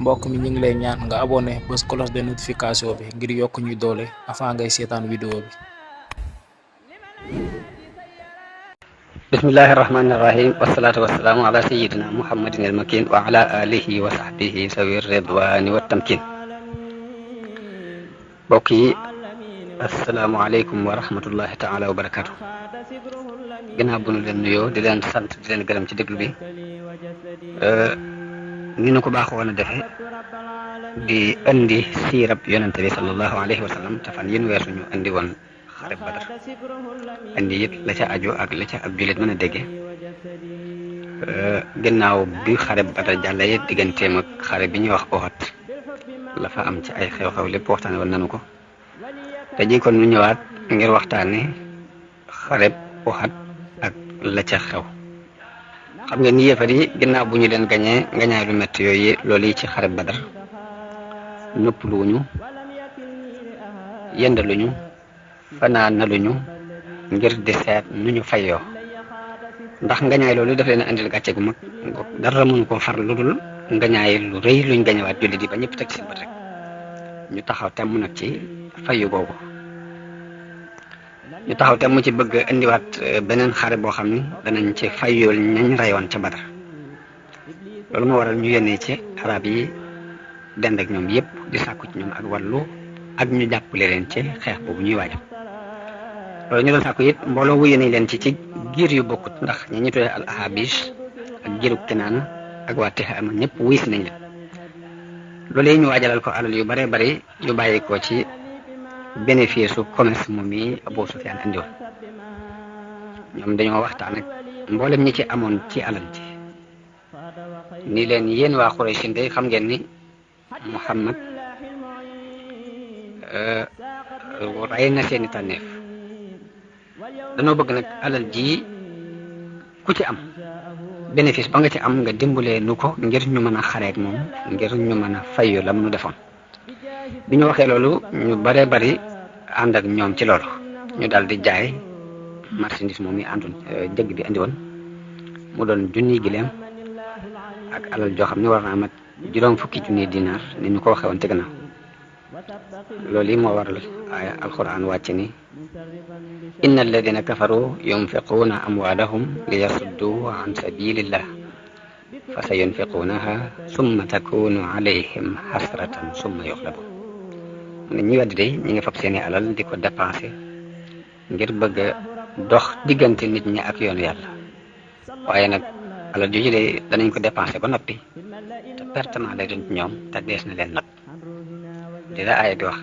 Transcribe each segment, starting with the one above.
mbokk mi ñu ngi lay ñaan nga abonné bës cloche de notification bi ngir yokk ñuy doole avant ngay seetaan vidéo bi. bismillahi irrahmani irrahim wasalaatu wasalaamu ala sayidina muhammadin al makin wa ala alihi wa sahbihi sawi ridwani wa tamkin. mbokk yi asalaamualeykum wa rahmatullahi taala wa barakatu. ginnaaw bu nu leen nuyoo di leen sant di leen gërëm ci déglu bi ni nu ko baaxoon a defe di indi siirab yonente bi sallallahu alayhi wa sallam te fan yéen weesu ñu indi woon xare badar indi it la ca aju ak la ca ab jullit mën a dégge ginnaaw bi xare badar jàlla it digganteem ak xare bi ñuy wax Uhud la fa am ci ay xew-xew lépp waxtaane woon nanu ko te ji kon nu ñëwaat ngir waxtaane xare Uhud ak la ca xew. xam nga ni yéefar yi ginnaaw bu ñu leen gañee ngañaay lu métti yooyu loolu yi ci xare badar noppaluwuñu yendaluñu fanaanaluñu ngir di seet nu ñu fayoo ndax ngañaay loolu daf leen andil gàcce gu mag dara mënu ko far lu dul ngañaay lu rëy luñ gañewaat jullit yi ba ñëpp teg seen bët rek ñu taxaw temm nag ci fayu googu ñu taxaw temm ci bëgg indiwaat beneen xare boo xam ni danañ ci fayul ñañ rayoon ca badar loolu moo waral ñu yónnee ci arab yi dend ak ñoom yëpp di sàkku ci ñoom ak wàllu ak ñu jàppale leen ci xeex boobu ñuy waajal loolu ñu doon sàkku it mbooloo wuyu nañ leen ci giir yu bokkut ndax ñi ñu tuddee al ahabish ak giirug Kinaana ak waa Tihaama ñëpp wuy si nañ leen loolu yi ñu waajalal ko alal yu bare bari yu bàyyi ko ci bénéfice su commerce moom yi Abu Sufyaan andi woon ñoom dañoo waxtaan ak mboolem ñi ci amoon ci alal ji ni leen yéen waa Quraysh de xam ngeen ni Muhammad rey na seeni tànneef danoo bëgg nag alal ji ku ci am bénéfice ba nga ci am nga dimbalee nu ko ngir ñu mën a xareek moom ngir ñu mën a fayu lam nu defoon bi ñu waxee loolu ñu bare bari ànd ak ñoom ci loolu ñu daal di jaay marchandise moom yi àndoon jëgg bi andi woon mu doon junniy gileem ak alal joo xam ne war naa mat juróom fukki junniy dinaar ni ñu ko waxee woon te gannaaw loolu yi moo waral aaya alquran wàcc ni inna alladina kafaru yunfiquuna amwaalahum li yasuddu an sabilillah fa sa yunfiquunaha summa takunu alayhim hasratan summa yuxlabun mu ne ñi weddi day ñi ngi fab seeni alal di ko dépensé ngir bëgg a dox diggante nit ñi ak yoonu yàlla waaye nag alal jooju de danañ ko dépensé ba noppi te pertement lay doon ci ñoom te dees na leen nag di la aaya di wax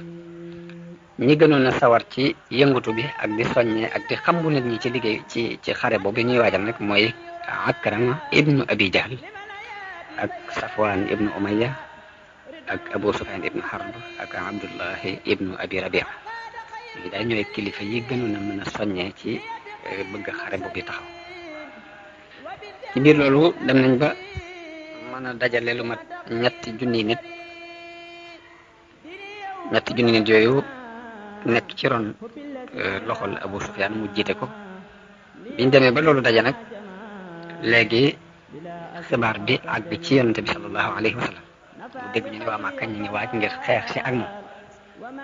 ñi gënoon a sawar ci yëngutu bi ak di soññee ak di xambu nit ñi ci liggéey ci xare boobu ñuy waajal nag mooy Akrama ibnu Abi Jahl ak Safwan ibnu Umayya ak Abu Sufyan ibnu Harb ak Abdullahi ibnu Abi Rabia ñi daal ñooy kilifa yi gënoon a mën a soññee ci bëgg xare boobu taxaw ci biir loolu dem nañ ba mën a dajale lu mat ñetti junni nit yooyu nekk ci ron loxol Abu Sufyan mu jiite ko biñ demee ba loolu daje nag léegi xibaar bi àgg ci yonente bi sallallahu alayhi wa sallam mu dégg ñu ne waa Màkka ñu ngi waaj ngir xeex si ak moom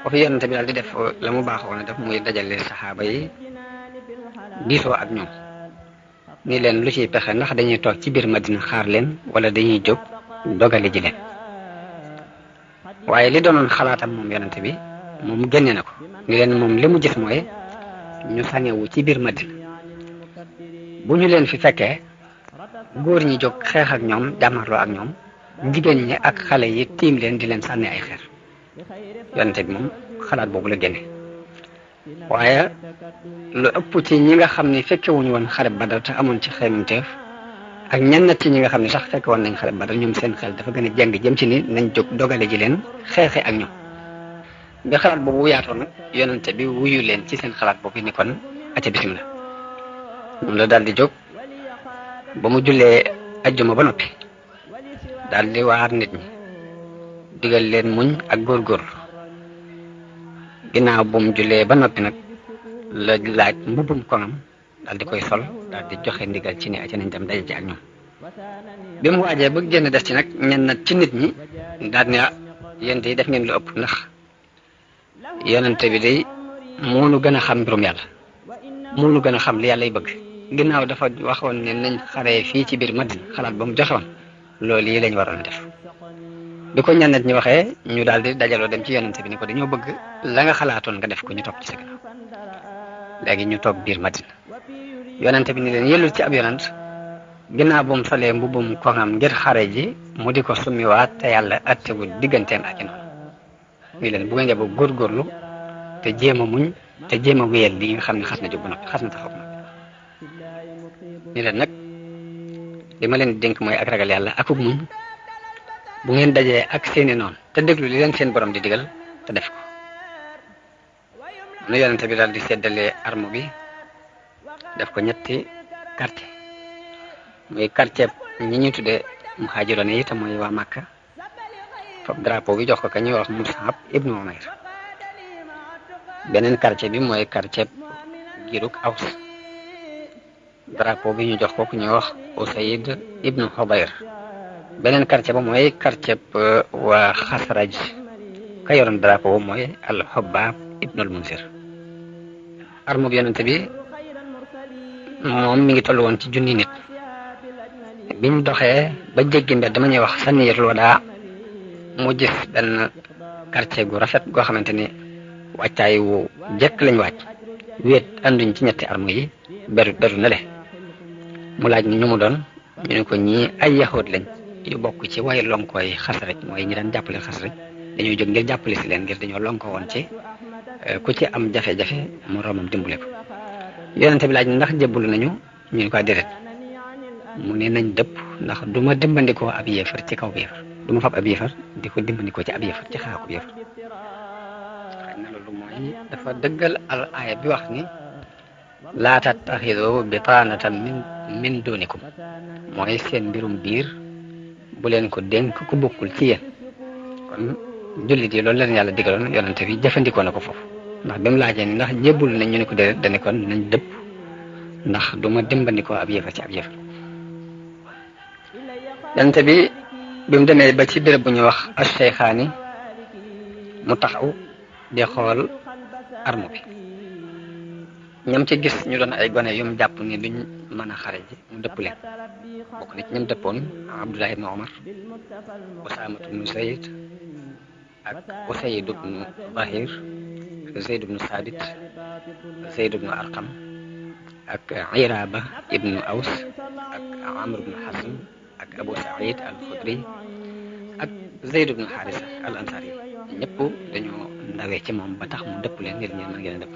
foofu yonente bi daal di def la mu baaxoon a def muy dajale saxaaba yi diisoo ak ñoom ni leen lu ciy pexe ndax dañuy toog ci biir Madina xaar leen wala dañuy jóg dogale ji leen waaye li doonoon xalaatam moom yonente bi moom génne na ko ni leen moom li mu gis mooy ñu sangewu ci biir Madina bu ñu leen fi fekkee góor ñi jóg xeex ak ñoom jàmmarloo ak ñoom jigéen ñi ak xale yi tiim leen di leen sànni ay xeer yonente bi moom xalaat boobu la génne waaye lu ëpp ci ñi nga xam ne fekkewuñu woon xare Badar te amoon ci xeymteef ak ñenn ci ñi nga xam ne sax fekke woon nañ xare Badar ñoom seen xel dafa gën a jàng jëm ci ni nañ jóg dogale ji leen xeexe ak ñoom bi xalaat boobu yaatoo nag yonente bi wuyu leen ci seen xalaat boobu ni kon acca bismillah moom la daal di jóg ba mu jullee ajjuma ba noppi daal di waar nit ñi digal leen muñ ak góorgóorlu ginnaaw bu mu jullee ba noppi nag la laaj mbubbum koŋam daal di koy sol daal di joxe ndigal ci ne aca nañ dem daje ji ak ñoom bi mu waajee ba génn des ci nag ñenn nag ci nit ñi daal ne yéen de def ngeen lu ëpp ndax yonente bi day moo nu gën a xam mbirum yàlla moo nu gën a xam li yàlla y bëgg ginnaaw dafa waxoon ne nañ xaree fii ci biir Madina xalaat ba mu joxe woon loolu yi lañ waroon a def bi ko ñenn nit ñi waxee ñu daal di dajaloo dem ci yonente bi ni ko dañoo bëgg la nga xalaatoon nga def ko ñu topp ci sa ginnaaw léegi ñu toog biir Madina yonente bi ni leen yellul ci ab yonent ginnaaw bu mu solee mbubbum koŋam ngir xare ji mu di ko summiwaat te yàlla attewul digganteem ak i noonu muy leen bu ngeen yeboo góorgóorlu te jéem a muñ te jéem a wéyal li nga xam ne xas na jóg ba noppi xas na taxaw ba noppi ni leen nag li ma leen dénk mooy ak ragal yàlla akub muñ bu ngeen dajee ak seeni noonu te déglu li leen seen borom di digal te def ko nu yonente bi daal di seddalee arme bi def ko ñetti quartier muy quartier ñi ñu tuddee muhaajiroon yi te mooy waa Makka foofu drapeau bi jox ko ka ñuy wax Mus'ab ibnu Umayr beneen quartier bi mooy quartier giruk Aws drapeau bi ñu jox ko ku ñuy wax Usayd ibnu Hudayr beneen quartier ba mooy quartier waa Xasraj ka yoroon drapeau mooy al-Hubbaab ibnul Munzir arme bi yonente bi moom mi ngi toll woon ci junni nit bi mu doxee ba jéggi mbedd dama ñuy wax Saniyatul Wadaa mu gis benn quartier gu rafet goo xamante ni wàccaay wu jekk lañ wàcc wéet anduñ ci ñetti arme yi beru na le mu laaj ni ñu mu doon ñu ne ko ñii ay yahood lañ yu bokk ci way lonkooy Xasraj mooy ñi daan jàppale Xasraj dañoo jóg ngir jàppale si leen ngir dañoo lonko woon ci ku ci am jafe-jafe moroomam dimbale ko yonente bi laaj ndax jébbalu nañu ñu ne ko déedéet mu ne nañ dëpp ndax du ma dimbandikoo ab yéefar ci kaw yéefar du ma fab ab yéefar di ko dimbandikoo ci ab yéefar ci xaaku yéefar xëy na loolu mooy dafa dëggal al aaya bi wax ni laa tattaxidu bitaanatan min dunikum mooy seen mbirum biir bu leen ko dénk ku bokkul ci yéen kon jullit yi loolu leen yàlla digaloon yonente bi jëfandikoo na ko foofu ndax bi mu laajee ni ndax jébbul nañ ñu ne ko déedéet dane kon nañ dëpp ndax du ma dimbandikoo ab yéefar ci ab yéefar yonente bi mu demee ba ci béréb bu ñuy wax Ash-Shaykhaani mu taxaw di xool arme bi ñam ci gis ñu doon ay gone yu mu jàpp ni duñ mën a xare ji mu dëpp leen bokk na ci ñam dëppoon Abdullah ibn Umar Usaamatu ibnu Zayd ak Usayd ibnu Zahir Zayd ibnu Saabit Zayd ibnu Arqam ak Iraba ibnu Aws ak Amr ibnu Hasm ak Abu Saïd al-Khudri ak Zayd ibnu Harisa al-Ansari ñëpp dañoo ndawee ci moom ba tax mu dëpp leen ngir ñeen mën ngeen a dëpp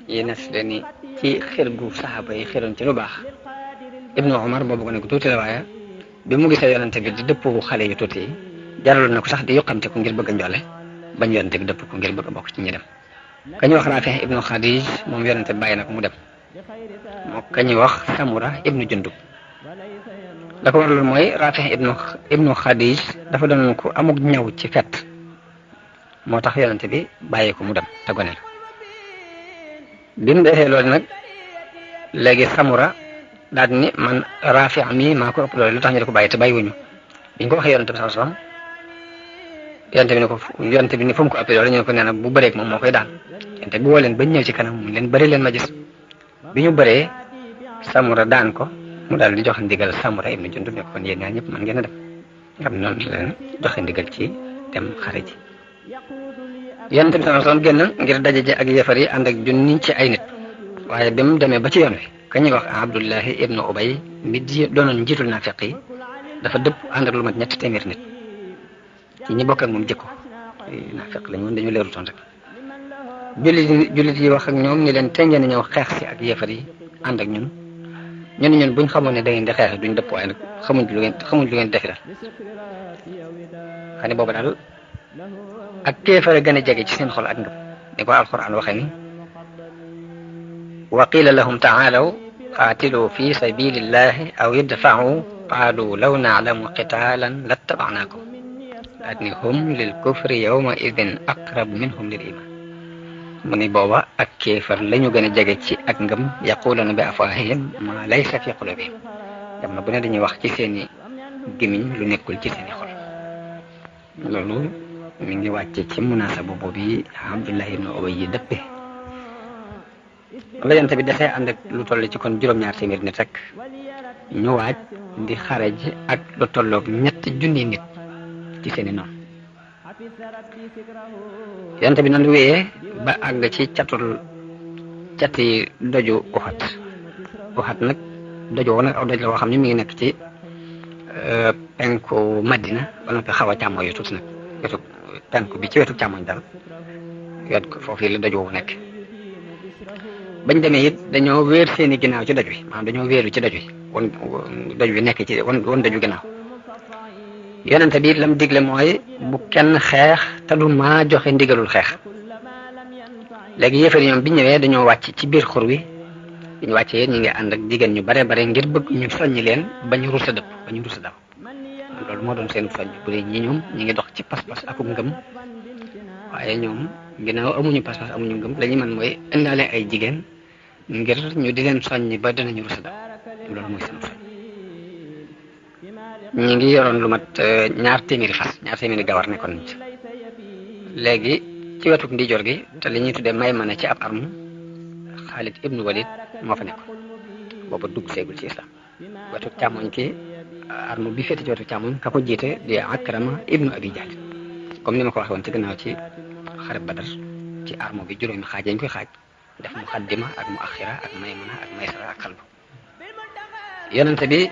yéen leen ni ci xir gu saxaaba yi xiroon ci lu baax Ibnu Umar boobu ko ne ko tuuti la waaye bi mu gisee yonente bi di dëpp xale yu tuuti yi jaraloon na ko sax di yokkante ko ngir bëgg a njoole bañ yonente bi dëpp ko ngir bëgg a bokk ci ñi dem kañuy wax Raafi ibnu Xadij moom yonente bi bàyyi na ko mu dem moo kañuy wax Samura ibnu Jundub la ko waraloon mooy Raafi ibnu Xadij dafa doon ko amuk ñaw ci fet moo tax yonente bi bàyyi ko mu dem te gone la bi mu defee loolu nag léegi Samura daal di ni man Raafi mi maa ko ëpp loolu lu tax ñu di ko bàyyi te bàyyi wuñu biñ ko waxee yonente bi sallallahu alayhi wasallam yonente bi ni fu mu ko ëppee loolu ñu ne ko nee na bu bëreeg moom moo koy daan yonente bi woo leen bañ ñëw ci kanam mu leen bëri leen ma gis bi ñu bëree Samura daan ko mu daal di joxe ndigal Samura ibnu Jundub ne ko kon yéen ñaar ñëpp mën ngeen a dem nga xam noonu leen joxe ndigal ci dem xare ji yonente bi sallallahu alayhi wasallam génn ngir daje ji ak yéefar yi ànd ak junni ci ay nit waaye bi mu demee ba ci yoon wi ka ñuy wax Abdullahi ibnu Ubay mi doonoon njiitul naafiq yi dafa dëpp ànd ak lu mat 300 nit ci ñi bokk ak moom jikko naafiq lañu woon dañu leerutoon rek jullit yi wax ak ñoom ni leen te ngeen ñëw xeex si ak yéefar yi ànd ak ñun ñun buñ xamoon ne da ngeen di xeex duñ dëpp waaye nag xamuñ lu ngeen defi daal xam ne boobu daal ak kéefare gën a jege ci seen xol ak ngëm ni ko alquran waxe ni wa qila lahum taalaw qaatilu fi sabilillahi aw idfa'u qaalu law na'lamu qitaalan lattaba'naakum daat ni hum lil kufri yawma idin aqrab minhum lil iman mu ni booba ak kéefar lañu gën a jege ci ak ngëm yaquluna bi afwahihim ma laysa fi qulubihim jamono bu ne dañuy wax ci seeni gémmiñ lu nekkul ci seeni xol loolu mi ngi wàcce ci munaasaba boobu yi Abdullah ibn Ubay yi dëppe la yonent bi desee ànd ak lu toll ci kon juróom-ñaar téeméer nit rek ñu waaj di xare ji ak lu tolloog 3,000 nit ci seeni noonu yonent bi noonu wéyee ba àgg ci cati doju Uhud nag doju woon nag aw doj la woo xam ne mi ngi nekk ci penku Madina ba noppi xaw a càmmooy yu tuuti nag wetu penku bi ci wetu càmmoñ dal yot ko foofu la doj woowu nekk bañ demee it dañoo wéer seeni ginnaaw ci doj wi maanaam dañoo wéeru ci doj wi won doj wi nekk ci won doju ginnaaw yonente bi lam digle mooy bu kenn xeex te du maa joxe ndigalul xeex léegi yéefar ñoom bi ñëwee dañoo wàcc ci biir xur wi bi ñu wàccee ñu ngi ànd ak jigéen ñu bare bare ngir bëgg ñu soññi leen bañu rusa dëpp bañu rusa daw loolu moo doon seen soññ bu dee ñi ñoom ñi ngi dox ci pas-pas ak ngëm waaye ñoom ginnaaw amuñu pas-pas amuñu ngëm la ñu mën mooy indaale ay jigéen ngir ñu di leen soññi ba dinañu rusa daw loolu mooy seen soññ ñi ngi yoroon lu mat 200 fas 200 gawar nekkoon ci léegi ci wetuk ndijoor gi te li ñuy tuddee may mën a ci ab arme Xaalid ibnu Walid moo fa nekk booba dugg seegul ci islam wetu càmmoñ ki arme bi féete ci wetu càmmoñ ka ko jiite di Akrama ibnu Abi Jahl comme ni ma ko waxee woon ci gannaaw ci xare Badar ci arme bi juróomi xaaj lañ koy xaaj def muqaddima ak mu axira ak maymuna ak maysara ak xalbu yonente bi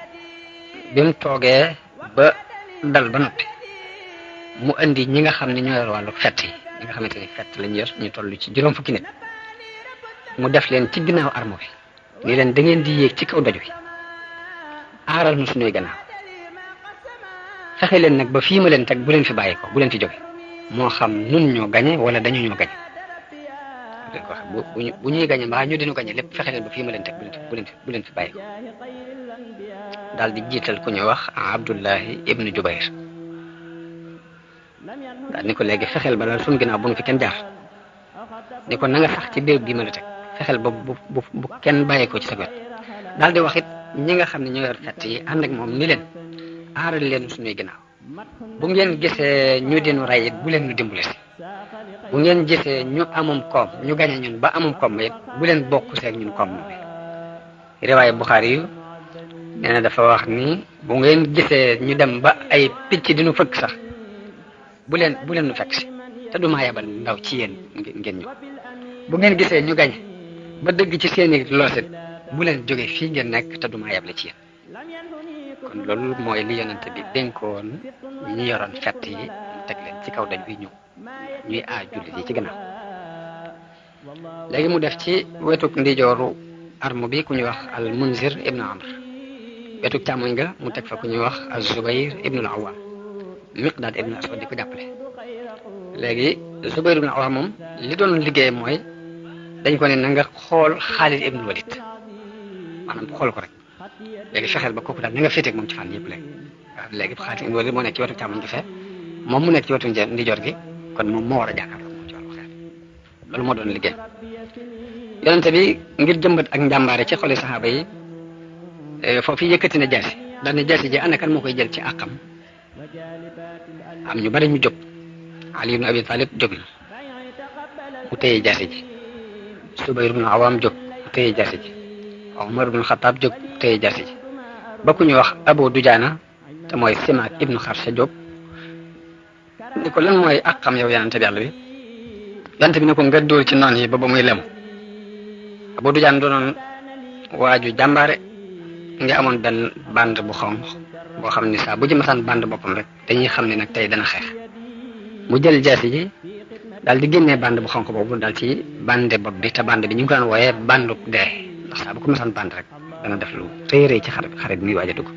mu toogee ba dal ba noppi mu indi ñi nga xam ne ñoo yor wàllu fett yi ñi nga xamante ni fett lañ yor ñu toll ci juróom fukki nit mu def leen ci ginnaaw arme bi ni leen da ngeen di yéeg ci kaw doj wi aaral nu suñuy gannaaw fexe leen nag ba fii ma leen teg bu leen fi bàyyi ko bu leen fi jóge moo xam nun ñoo gañe wala dañu ñoo gañe leen ko wax bu ñuy gañe mbaa ñu dinu gañe lépp fexe leen ba fii ma leen teg bu leen fi bàyyi ko daal di jiital ku ñuy wax Abdullahi ibnu Jubayr daal ni ko léegi fexeel ba daal suñu ginnaaw bu nu fi kenn jaar ni ko na nga sax ci béréb bi ma la teg fexeel ba bu kenn bàyyi ko ci sa wet daal di wax it ñi nga xam ne ñoo yor fett yi ànd ak moom ni leen aaral leen suñuy ginnaaw bu ngeen gisee ñu dinu ray it bu leen ñu dimbale si bu ngeen gisee ñu amum koom ñu gañe ñun ba amum koom it bu leen bokk seeg ñun koom moom riwaaye Buxaari yu nee na dafa wax ni bu ngeen gisee ñu dem ba ay picc dinu fëkk sax bu leen nu fekk si te du maa yebal ndaw ci yéen ngeen ñu bu ngeen gisee ñu gañe ba dëgg ci seeni loosit bu leen jógee fii ngeen nekk te du maa yebale ci yéen kon loolu mooy li yonente bi dénkoon ñi yoroon fett yi teg leen ci kaw daj bi ñuy aar jullit yi ci gannaaw léegi mu def ci wetuk ndijooru arme bi ku ñuy wax al Munzir ibnu Amr wetuk càmmoñ ga mu teg fa ku ñuy wax al Zubayr ibnu al Awwam Miqdaad ibnu Aswad di ko jàppale léegi Zubayr ibnu Awwam moom li doon liggéey mooy dañ ko ne na nga xool Xaalid ibnu Walid maanaam xool ko rek léegi fexeel ba kooku daal na nga féeteeg moom ci fànn yëpp léegi Xaalid ibnu Walid moo nekk ci wetu càmmoñ gi fee moom mu nekk ci wetu ndijoor gi kon moom moo war a jàkkaarloo moom ci wàllu xeex loolu moo doon liggéey yonente bi ngir jëmbat ak njàmbaare ci xoli saxaaba yi foofu yëkkati na jaasi daal ne jaasi ji ana kan moo koy jël ci àqam am ñu bari ñu jóg Ali ibn Abi Talib jóg na mu téye jaasi ji Subayr ibn Awam jóg mu téye jaasi ji Umar ibn Xattaab jóg mu téye jaasi ji ba ku ñu wax Abu Dujaana te mooy Simaak ibnu Xarsa jóg ni ko lan mooy àqam yow yonente bi yàlla bi yonente bi ne ko nga dóor ci noon yi ba muy lemu Abu Dujaana doonoon waaju jàmbaare nga amoon benn band bu xonq boo xam ni saa bu ci masaan band boppam rek dañuy xam ne nag tey dana xeex mu jël jaasi ji daal di génnee band bu xonq boobu daal ci bande bopp bi te band bi ñu ngi ko daan wooyee bandu dee ndax saa bu ko masaan band rek dana def lu rëy ci xare bi muy waaj a dugg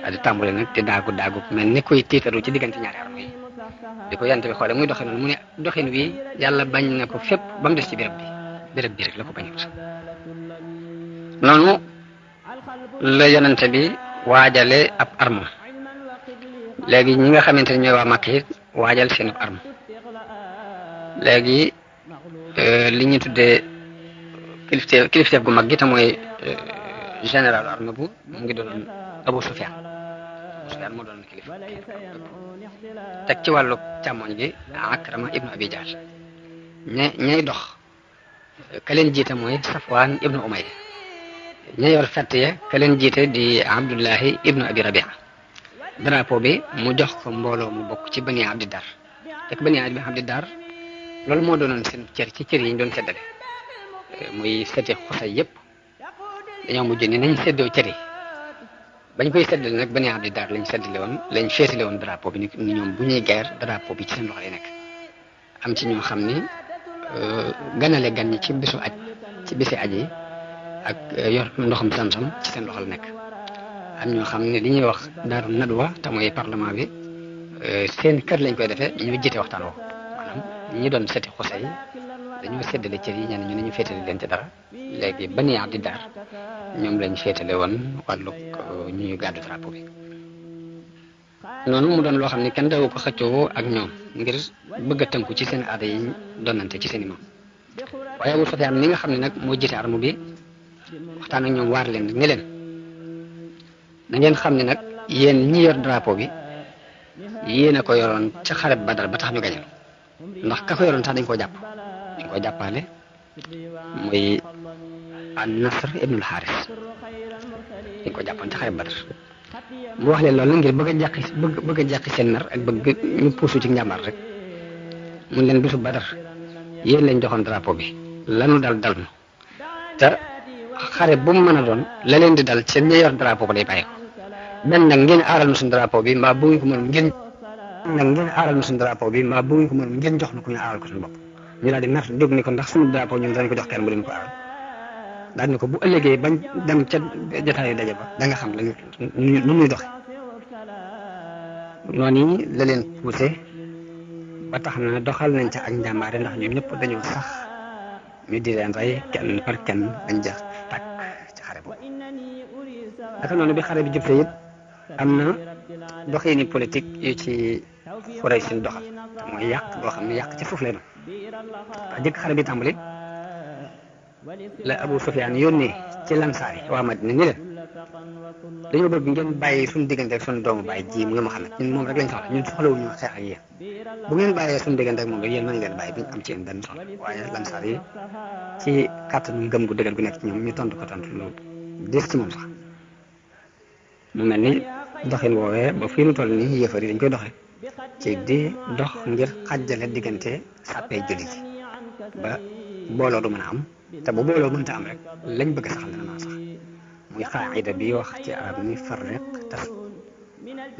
daal di tàmbale nag te daagu mel ni koy tiitaru ci diggante ñaari arme yi di ko yant bi xoole muy doxee noonu mu ne doxin wi yàlla bañ na ko fépp ba mu des ci béréb bi rek la ko bañut noonu la yonente bi waajale ab arme léegi ñi nga xamante ne ñooy waa Makka it waajal seen arme léegi li ñu tuddee kilifteef gu mag gi te mooy général armée bu mu ngi doon Abu Sufyaan moo doon kilifa teg ci wàllu càmmoñ gi Akrama ibnu Abi Jahl ñay dox ka leen jiite mooy Safwaan ibnu Umayya ña yor fett ya ka leen jiite di Abdullahi ibnu Abi Rabia drapeau bi mu jox ko mbooloo mu bokk ci Bani Abdi Dar fekk Bani Abdi Dar loolu moo doonoon seen cër ci cër yi ñu doon seddale muy seti Xusay yëpp dañoo mujj ni nañ seddoo cër yi bañ koy seddale nag Bani Abdi Dar lañ féetale woon drapeau bi ni ñoom bu ñuy guerre drapeau bi ci seen loxo lay nekk am ci ñoo xam ni ganale gan ñi ci bisu aj ci bisi aj yi ak yor ndoxam Zamzam ci seen loxo la nekk am ñoo xam ne li ñuy wax daaru nadwa te mooy parlement bi seen kër lañ koy defee ñu jiite waxtaan woo maanaam ñi doon seti Xusay dañoo séddale cër yi ñenn ñu ne ñu féetale leen ci dara léegi Bani Abdi Dar ñoom lañ féetale woon wàllu ñuy gàddu drapeau bi noonu mu doon loo xam ne kenn dawu ko xëccoo ak ñoom ngir bëgg a tënku ci seen aada yi donante ci seen i maam waaye Abu Sufyaan mi nga xam ne nag moo jiite arme bi waxtaan ak ñoom waar leen ne leen na ngeen xam ne nag yéen ñi yor drapeau bi yéen a ko yoroon ca xareb Badar ba tax ñu gañal ndax ka ko yoroon sax dañ koo jàppaale muy an-Nasr ibnul Xaaris dañ ko jàppoon ca xareb Badar mu wax leen loolu ngir bëgg a jàqi seen nar ak bëgg ñu puusu ci njàmbaar rek mun leen bisu Badar yéen lañ joxoon drapeau bi lanu dal nu te xare bu mu mën a doon la leen di dal seen ña yor drapeau ba day bàyyi ko benn nag ngeen aaral na suñu drapeau bi mbaa bu ngeen ko mën ngeen jox na ko ñu aaral ko suñu bopp ñu daal di mer jóg ni ko ndax suñu drapeau ñun dañ ko jox kenn bu leen ko aaral daal ni ko bu ëllëgee bañ dem ca jotaayu daje ba da nga xam lañu nu ñuy doxe noonu la leen poussé ba tax na doxal nañ ca ak njàmbaare ndax ñoom ñëpp dañoo sax ñu di leen rey kenn par kenn dañ jeex tàkk ci xare boobu naka noonu bi xare bi jub it am na doxini politique yu ci Quraysh seen doxal te mooy yàq boo xam ne yàq ci foofu lay doon ndax jëkk xare bi tàmbali la Abu Sufyaan yónnee ci Lansaar yi waa Madina ni leen dañoo bëgg ngeen bàyyi suñu diggante ak suñu doomu bàyyi ji muy Muhammad ñun moom rek lañ soxla ñun soxlawuñu xeex ak yéen bu ngeen bàyyee suñu diggante ak moom rek yéen mën ngeen bàyyi bi ñu am ci yéen benn soxla waaye Lansaar yi ci kàttanu ngëm gu dëgër gu nekk ci ñoom ñu tontu lu des ci moom sax mu mel ni doxin woowee ba fii nu toll nii yëfar yi dañ koy doxee ci di dox ngir xàjjale diggante sàppee jullit yi ba booloo du mën a am te bu booloo mënta am rek lañ bëgg saxal dana mën a sax muy xaayida bi wax ci arab ni farriq tas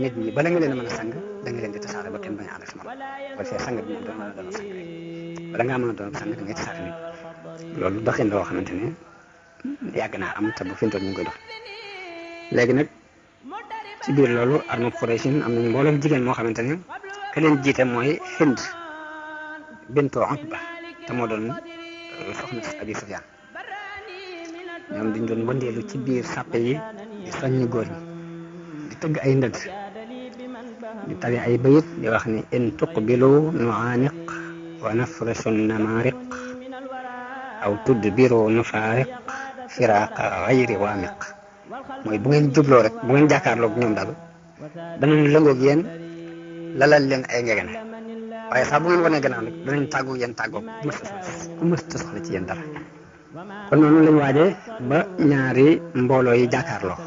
nit ñi bala nga leen a mën a sang da nga leen di tasaare ba kenn bañ a ànd ak sama ba fee sang bi moom dana mën a doon sang rek bala ngaa mën a doon sang da ngay tasaare nit loolu doxin la woo xamante ne yàgg naa am te bu fi mu toll ñu ngi koy dox léegi nag ci biir loolu armée Quraysh am nañu mbooloo jigéen moo xamante ne ka leen jiite mooy Hind bintu Utba te moo doon soxna si Abi Sufyaan ñoom dañ doon wëndeelu ci biir sàppe yi di soññi góor ñi di tëgg ay ndënd di tari ay bayit di wax ni in tuqbilu nuaaniq wa nafrasu namariq aw tudbiru nufaariq firaqa gayri waamiq mooy bu ngeen jubloo rek bu ngeen jàkkaarloog ñoom daal danañ lëngoog yéen lalal leen ay ngegene waaye sax bu ngeen wanee gannaaw nag danañ tàggu yéen tàggoog ku mësta soxla ci yéen dara kon noonu lañ waajee ba ñaari mbooloo yi jàkkaarloo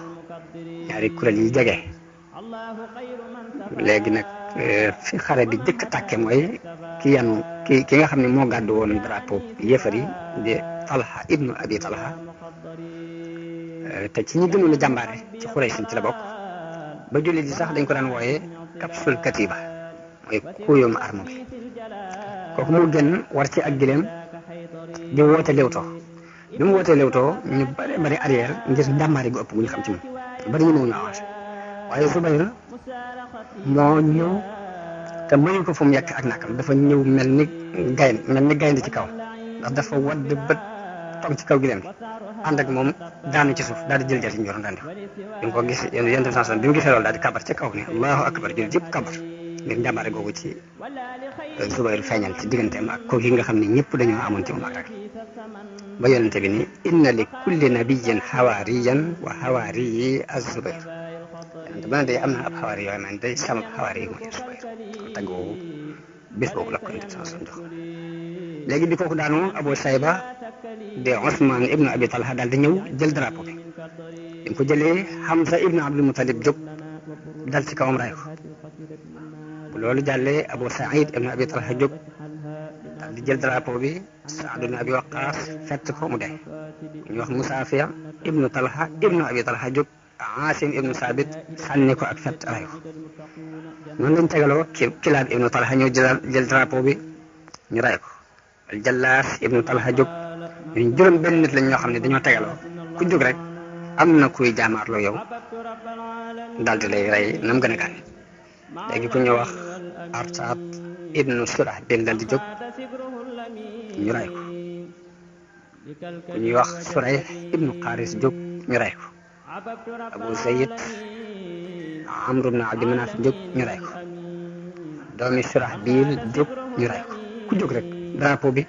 ñaari kuréel yi jege léegi nag fi xare bi jëkk tàkke mooy ki nga xam ne moo gàddu woon drapeau yéefar yi di Talha ibnu Abi Talha te ci ñi gënoon a jàmbaare ci Quraysh ci la bokk ba jullit yi sax dañ ko daan wooyee kapsul katiba mooy kuuyum arme bi kooku moo gën war ci ak gileem di woote léewtoo bi mu wootee léewtoo ñu bari arrière ngir njàmbaare gu ëpp bu ñu xam ci moom bari ñu ñu avancé waaye Zubayr moo ñëw te mayu ko fu mu yekk ak nakam dafa ñëw mel ni gaynde ci kaw ndax dafa wadd bët toog ci kaw gileem bi ànd ak moom daanu ci suuf daal di jël jël ci njoroon daan bi mu ko gis yéen tam bi mu gisee loolu daal di kabar ci kaw ne allahu akbar jël yëpp kabar ngir njàmbaare googu ci Zubayr feeñal ci digganteem ak kooku yi nga xam ne ñëpp dañoo amoon ci moom ak rek ba yonente bi ni inna li kulli nabiyyin xawaariyan wa xawaariyi az-Zubayr yonente ba ne day am na ab xawaari yooyu man day sama xawaari yi mooy Zubayr kon tagg woowu bés boobu la ko yonente bi sallallahu alayhi wasallam jox léegi bi kooku daanu Abu Sayba de Ousmane ibnu Abi Talha daal di ñëw jël drapeau bi mu ko jëlee Hamza ibnu Abdul Muttalib jóg dal ci kawam ray ko bu loolu jàllee Abu Saïd ibnu Abi Talha jóg daal di jël drapeau bi Saad ibnu Abi Waqqas fett ko mu dee ñu wax Musaafiya ibnu Talha ibnu Abi Talha jóg Aasim ibnu Saabit sànni ko ak fett ray ko noonu lañ tegaloo Kilaab ibnu Talha ñëw jël drapeau bi ñu ray ko Jallaas ibnu Talha jóg ñun juróom benn nit lañ ñoo xam ne dañoo tegaloo ku jóg rek am na kuy jaamaarloo yow daal di lay rey nam gën a gaaw léegi ku ñu wax Artaat ibnu Surahbil daal di jóg ñu rey ko ku ñuy wax Surayh ibnu Qaris jóg ñu rey ko Abu Zayd Amr ibnu Abdi Manaf jóg ñu rey ko doomi Surahbil jóg ñu rey ko ku jóg rek drapeau bi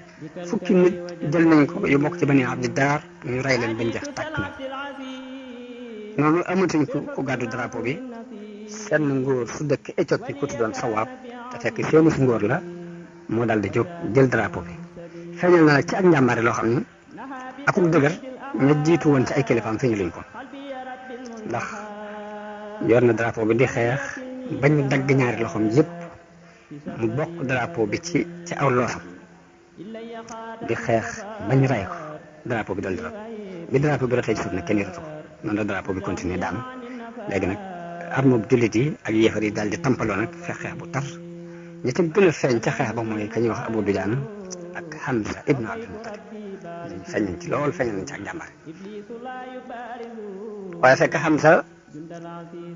fukki nit jël nañ ko yu bokk ci Bani Abdi Daar ñu rey leen bañ jeex tàkk na noonu amatuñ ku gàddu drapeau bi seen ngóor su dëkk Éthiopie ku tuddoon Sawaab te fekk seenu su ngóor la moo daal di jóg jël drapeau bi feeñal na nag ci ak njàmbaare loo xam ni akuk dëgër ña jiitu woon ci ay kilifaam feeñu luñ ko ndax yor na drapeau bi di xeex bañ dagg ñaari loxoom yëpp mu bokk drapeau bi ci aw loosam di xeex bañ ray ko drapeau bi dal di rot bi drapeau bi rotee ci suuf nag kenn yoratu ko noonu la drapeau bi continuer daanu léegi nag armée bu jullit yi ak yéefar yi daal di tampaloo nag xeex bu tar ñi ci gën a feeñ ca xeex ba mooy ka ñuy wax Abu Dujaan ak Hamza ibnu Abdul Muttalib feeñ nañ ci lool feeñ nañ ci ak njàmbaar waaye fekk Hamza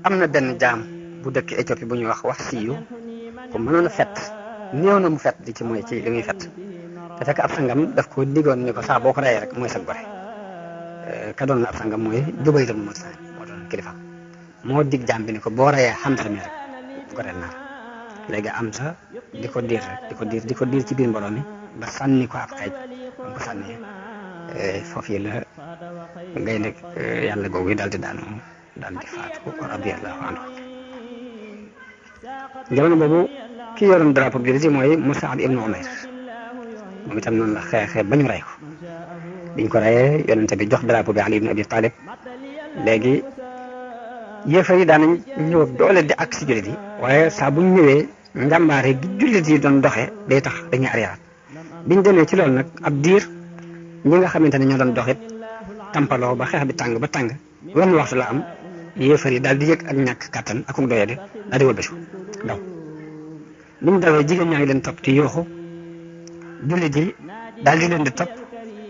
am na benn jaam bu dëkk Éthiopie bu ñuy wax Siiyu ku mënoon a fett néew na mu fett di ci mooy ci li muy fett te fekk ab sangam daf ko digoon ni ko saa boo ko reyee rek mooy sa gore ka doon ab sangam mooy Jubayr ibn Mut'im moo doon kilifa moo dig jaam bi ni ko boo reyee Hamza mi rek goreel naa léegi Hamza di ko diir rek di ko diir ci biir mbooloo mi ba sànni ko ab xeej ba mu ko sànnee foofu yi la gaynde yàlla googu daal di daanu daal di faatu radiyallahu anhu jamono boobu ki yoroon drapeau bi di mooy Mus'ab ibnu Umayr moom itam noonu la xeexee ba ñu rey ko biñ ko reyee yonente bi jox drapeau bi Ali ibn Abi Talib léegi yéefar yi daanañ ñëw doole di ak si jullit yi waaye saa bu ñu ñëwee njàmbaare gi jullit yi doon doxee day tax dañuy arrière biñ demee ci loolu nag ab diir ñi nga xamante ne ñoo doon doxit tampaloo ba xeex bi tàng ba tàng wenn waxtu la am yéefar yi daal di yëg ak ñàkk kàttan ak doyade daal di wëlbati daw biñ dawee jigéen ñaa ngi leen topp ci yooxu jullit yi daal di leen di topp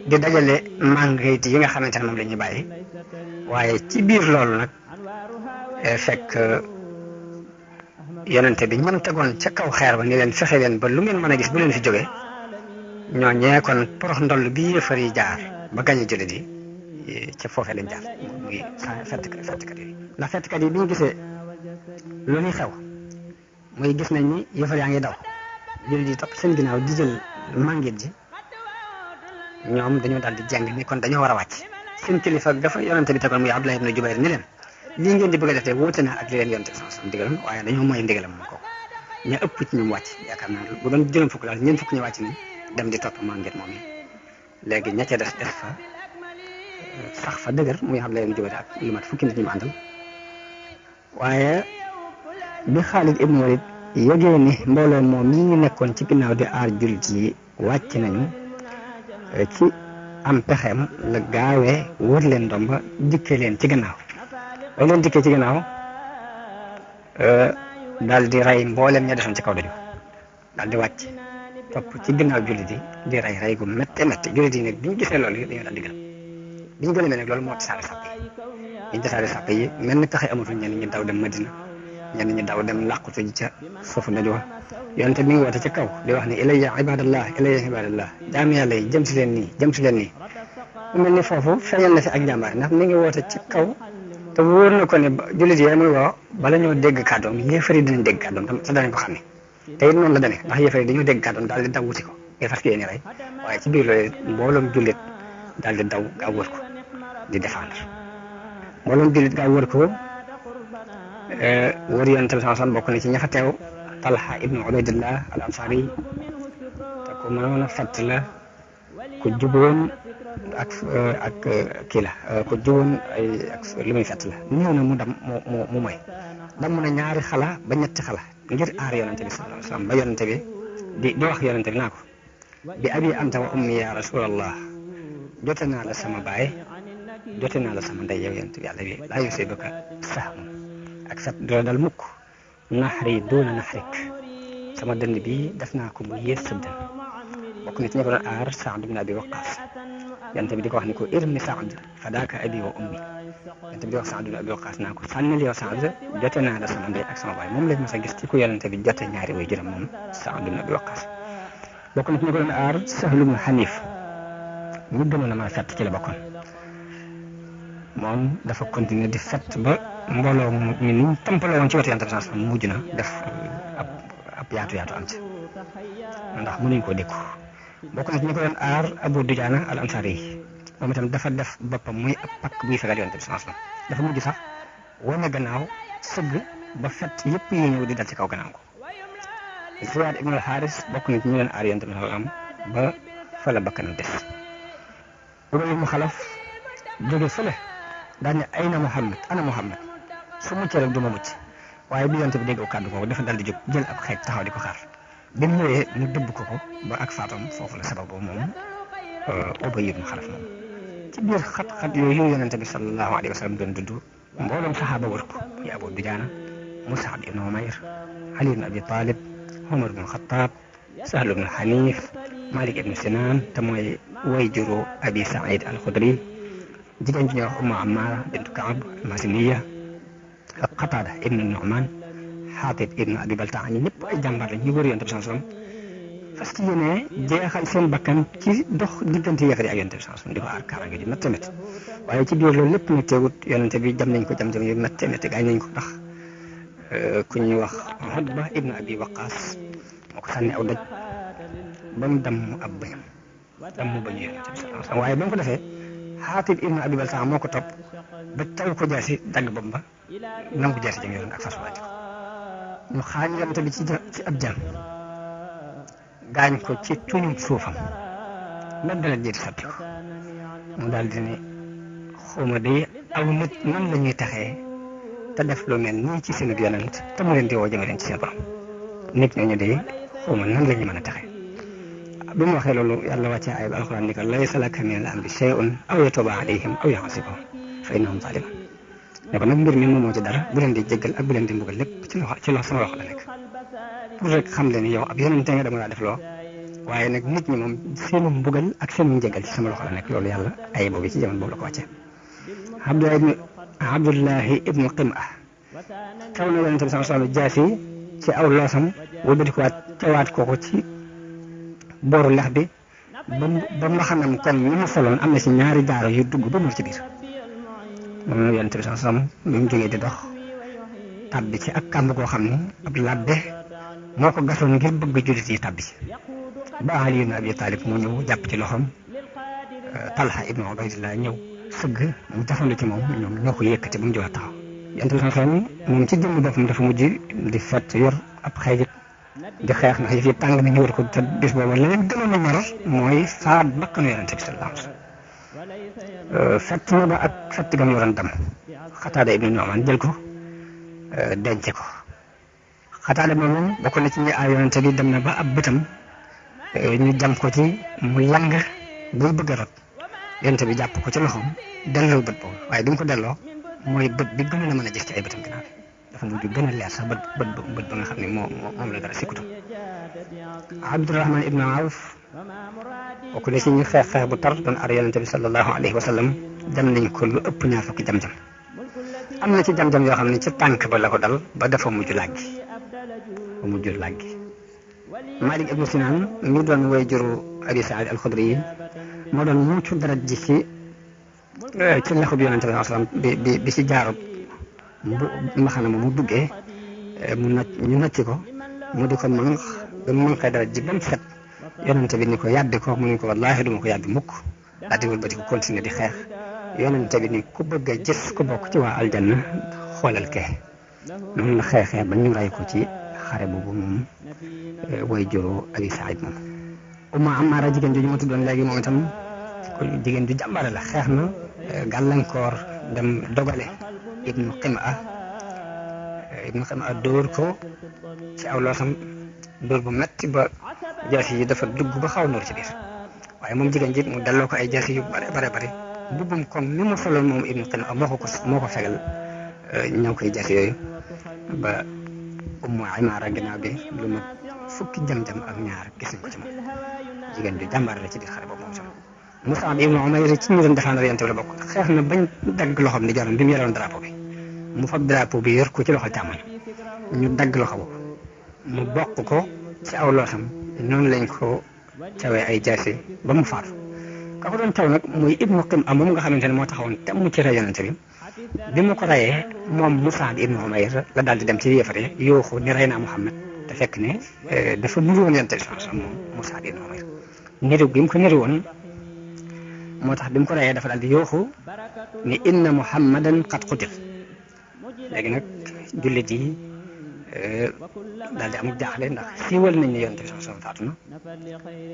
di dajale màngayit yi nga xamante ne moom la ñuy bàyyi waaye ci biir loolu nag fekk yonente bi ñam tegoon ca kaw xeer ba ni leen fexe leen ba lu ngeen mën a gis bu leen fi jógee ñoo ñee kon porox ndoll bi yëfar yi jaar ba gañe jullit yi ca foofee lañ jaar muy fettkat yi ndax fettkat yi bi ñu gisee lu ñuy xew muy gis nañ ni yëfar yaa ngi daw jullit yi topp seen ginnaaw di jël màngit ji ñoom dañoo daal di jàng ni kon dañoo war a wàcc seen kilifa dafa yonente bi tegoon muy Abdullah ibn Jubayr ni leen lii ngeen di bëgg a def te wóote na ak li leen yonente sama digaloon waaye dañoo mooy ndigalam moom kooku ña ëpp ci ñoom wàcc yaakaar naa bu doon juróom fukk daal ñeent fukk ñu wàcc nañ dem di topp màngit moom yi léegi ña ca des fa sax fa dëgër muy Abdullah ibn Jubayr ak lu mat fukki nit ñu mu àndal waaye bi Xaalid ibn Walid yëgee ni mbooloo moom ñi ñu nekkoon ci ginnaaw di aar jullit yi wàcc nañu ci am pexeem la gaawee wër leen ndomba dikkee leen ci gannaaw ba leen dikkee ci gannaaw daal di rey mboolem ña desoon ci kaw daju daal di wàcc topp ci ginnaaw jullit yi di rey gu métte métte jullit yi nag bi ñu gisee loolu yi dañoo daal di gërëm bi ñu gëlëmee nag loolu moo tasaare sàpp yi bi ñu tasaare sàpp yi mel ni pexe amatul ñenn ñi daw dem Madina ñenn ñi daw dem làqutu ji ca suufu daju wa yonte mi ngi woote ca kaw di wax ne ilayya ibadallah jaam yàlla yi jëm si leen nii mu mel ni foofu feeñal na fi ak njàmbaar ndax mi ngi woote ca kaw te wóor na ko ne jullit yi muy woo bala ñoo dégg kàddoom yéefar yi dinañ dégg kàddoom te danañ ko xam ne te it noonu la demee ndax yéefar yi dañoo dégg kàddoom daal di daw wuti ko ngir fas yéene rey waaye ci biir loolu mbooloom jullit daal di daw gaaw wër ko di défendre mbooloom jullit gaaw wër ko wër yonent bi sallam bokk na ci ña fa teew Talha ibnu Ubaydillah al Ansari te ku mënoon a fett la ku juboon ak kii la ku juboon ak li muy fett la ñëw na mu dam mu moy damm na ñaari xala ba ñetti xala ngir aar yonent bi sallallahu alayhi wasallam ba yonent bi di wax yonent bi naa ko bi abi anta wa ummi ya rasulallah jote naa la sama baay jote naa la sama ndey yow yonent bi yàlla bi laa yusibuka sahmun ak fet doo dal mukk naxari doona naxarik sama dënd bi def naa ko mu yées sa dënd bokk na ci ñi ko doon aar Saad ibn Abi Waqqas yonent bi di ko wax ni ko irmi Saad fadaaka abi wa ummi yonent bi di wax Saad ibn Abi Waqqas naa ko sànnil yow Saad jote naa la sama ndey ak sama baay moom lañ mas a gis ci ku yonent bi jote ñaari way juróom moom Saad ibn Abi Waqqas bokk na ci ñi ko doon aar Sahl ibn Hanif ñu gënoon a mën a fett ci la bokkoon moom dafa continuer di fett ba mbooloo mi ni ñu tëmpale woon ci wetu yonent bi sallallahu alayhi wasallam mujj na def ab yaatu am ci ndax mënuñ koo dékku bokk na ci ñi ko doon aar Abu Dujaana al Ansari yi moom itam dafa def boppam muy ab pakk buy fegal yonent bi sallallahu alayhi wasallam dafa mujj sax wane gannaaw sëgg ba fett yëpp yi ñëw di dal ci kaw gannaaw ko Ziyaad ibn al-Haaris bokk na ci ñu leen aar yonent bi sallallahu alayhi wasallam ba fa la bakkanam des Ubay ibn Xalaf jóge fële daan ne ayna Muhammad ana Muhammad su muccee rek du ma mucc waaye bi yonent bi dégg kàddu ko dafa dal di jóg jël ab xeej taxaw di ko xaar bi mu ñëwee mu dëbb ko ba ak faatam foofu la sababu moom Ubay ibn Xalaf moom ci biir xat-xat yooyu yonent bi sallallahu alayhi wa sallam doon dudd mbooloom saxaaba wër ko yi Abu Dujaana Mus'ab ibn Umayr Ali ibn Abi Talib Umar ibn Xattaab Sahl ibn Hanif Malik ibn Sinan te mooy way juru Abi Saïd al-Xudri jigéen ji ñuy wax Ummu Ammaara bintu Kaab al-Maasiniya ak Qataada ibn Nu'maan Xaatib ibn Abi Baltaa ñi ñëpp ay jàmbaar lañ ñu wër yonent bi sallallahu alayhi wasallam fas yéene jeexal seen bakkan ci dox diggante yéefar yi ak yonent bi sallallahu alayhi wasallam di ko aar kaaraange ji métti métti waaye ci biir loolu lépp nag teewut yonent bi jam nañ ko jam-jam yu métti métti gaañ nañ ko ndax ku ñuy wax Utba ibn Abi Waqqaas moo ko sànni aw daj ba mu damm ab bëñam damm bëñu yonent bi sallallahu alayhi wasallam waaye ba mu ko defee Xaatib ibn Abi Baltaa moo ko topp ba taw ko jaasi dagg bopp ba nangu jaasi jëm yoroon ak fas waaj ñu xaañ yonent bi ci ab jam gaañ ko ci tuñum suufam ba deret ji di sotti ko mu daal di ne xawma de aw nit nan la ñuy taxee te def lu mel nii ci seen yonent te mu leen di woo jëme leen ci seen borom nit ñooñu de xawma nan la ñuy mën a taxee bi mu waxee loolu yàlla wàccee ayib alxuraan ni ko laysa laka min al-amri shay'un aw yatuuba alayhim aw yu'adhibahum fa innahum zalimun ne ko nag mbir mi moomoo ci dara bu leen di jéggal ak bu leen di mbugal lépp ci loxo sama loxo la nekk pour rek xam leen ni yow ab yonente nga dama laa def loo waaye nag nit ñi moom seenu mbugal ak seenu njéggal ci sama loxo la nekk loolu yàlla ayib boobu ci jamono boobu la ko wàccee Abdullahi ibnu Qim'a taw na yonente bi sallallahu alayhi wasallam jaasi ci aw loosam wëlbati ko waat tawaat ko ci booru lex bi ba mbaxanam kon ni mu soloon am na ci ñaari daara yu dugg ba mu ci biir moom la yonent bi sallallahu alayhi wasallam bi mu jógee di dox tàbbi ci ak kàmb koo xam ni ab labbe moo ko gasoon ngir bëgg jullit yi tàbbi ci ba Ali ibn Abi Talib moo ñëw jàpp ci loxoom Talha ibn Ubaydillah ñëw sëgg mu jafandu ci moom ñoom ñoo ko yëkkati ba mu jóg taxaw yonent bi sallallahu alayhi wasallam moom ci jëmm boppam dafa mujj di fett yor ab xeejit di xeex ndax yëf yi tàng na ñu war ko te bis boobu la leen gënoon a ñor mooy faat bakkanu yonent bi sallallahu alayhi wasallam fett na ba ak fett gam yoroon dam Xataada ibnu Nu'maan jël ko denc ko Xataada moom bokk na ci ñi aar yonent bi dem na ba ab bëtam ñu jam ko ci mu lang buy bëgg a rot yonent bi jàpp ko ci loxoom delloo bët boobu waaye bi mu ko delloo mooy bët bi gën a mën a gis ci ay bëtam ginnaaw dafa mujj gën a leer sax bët ba nga xam ne moom la dara sikkutu Abdurahman ibn Awf bokk na ci ñu xeex bu tar doon aar yonent bi sallallahu alayhi wa sallam dem nañ ko lu ëpp ñaar fukki jam-jam am na ci jam-jam yoo xam ne ci tànk ba la ko dal ba dafa mujj làggi Malik ibn Sinan mi doon way juru Abi Saïd al-Xudri yi moo doon muccu deret ji ci lexu bi yonent bi sallallahu alayhi wa sallam bi ci jaarut mbaxana mu duggee ñu nacc ko mu di ko manq ba mu manqee dara ji ba mu set yonente bi ni ko yàbbi ko mu ne ko wallaahi duma ko yàbbi mukk daal di wëlbati ko continuer di xeex yonente bi ni ku bëgg a gis ku bokk ci waa aljanna xoolal kee noonu la xeexee ba ñu rey ko ci xare boobu moom way juru Abi Saïd moom Ummu Ammaara jigéen jooju ma tuddoon léegi moom itam jigéen ju jàmbare la xeex na gàllankoor dem dogale Ibnu Qima dóor ko ci aw loosam dóor bu metti ba jaasi yi dafa dugg ba xaw noor ci biir waaye moom jigéen ji mu delloo ko ay jaasi yu bare mbubbum kon ni mu soloon moom Ibnu Qima moo ko fegal ñëw koy jaasi yooyu ba Ummu Ammaara ginnaaw bi lu ma fukki jam-jam ak ñaar gis nañ ko ci moom jigéen ju jàmbare la ci biir xare boobu moom sama Mus'ab ibn Umayr ci ñu doon défendre Yonent bi la bokk xeex na bañ dagg loxoom di jaroon bi mu yoroon drapeau bi mu fab drapeau bi yor ko ci loxo càmmoñ ñu dagg loxo boobu mu bokk ko ci aw loosam noonu lañ ko cawee ay jaasi ba mu faatu ka ko doon caw nag muy Ibnu Qima moom nga xamante ne moo taxawoon temm ci rey Yonent bi mu ko reyee moom Mus'ab ibn Umayr la daal di dem ci yéefare yooxu ni rey naa Muhammad te fekk ne dafa nuru woon Yonent bi moom Mus'ab ibn Umayr niru gi mu ko niru woon moo tax bi mu ko reyee dafa daal di yooxu ni inna Muhammadan qad qutil léegi nag jullit yi daal di am jaaxle ndax siiwal nañ ne Yonent bi faatu na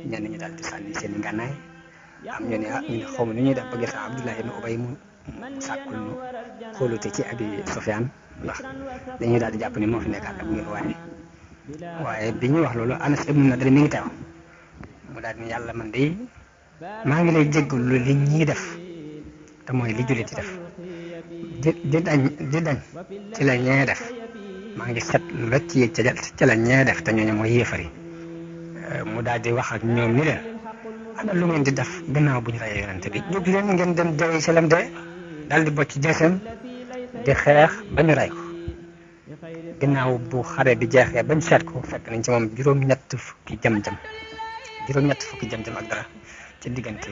ñenn ñi daal di sànni seen i ngànnaay am ñu ne ñu xaw ma nu ñuy def ba gis Abdullah ibn Ubay mu sàkkul ñu kóolute ci Abi Sufyaan ndax dañuy daal di jàpp ni moo fi nekkaat ak ngeen waaye bi ñuy wax loolu Anas ibn Nadr mi ngi teew mu daal ni yàlla man de maa ngi lay jéggalu li ñii def te mooy li jullit yi def di dañ ci la ñee def maa ngi set lu la ci la ñee def te ñooñu mooy yéefari mu daal di wax ak ñoom ni leen ana lu ngeen di def gannaaw bu ñu reyee Yonent bi jóg leen ngeen dem dee ci lam dee daal di bocc jeesam di xeex ba ñu rey ko gannaaw bu xare bi jeexee bañ seet ko fekk nañ ci moom juróom-ñett fukki jam-jam ak dara ci diggante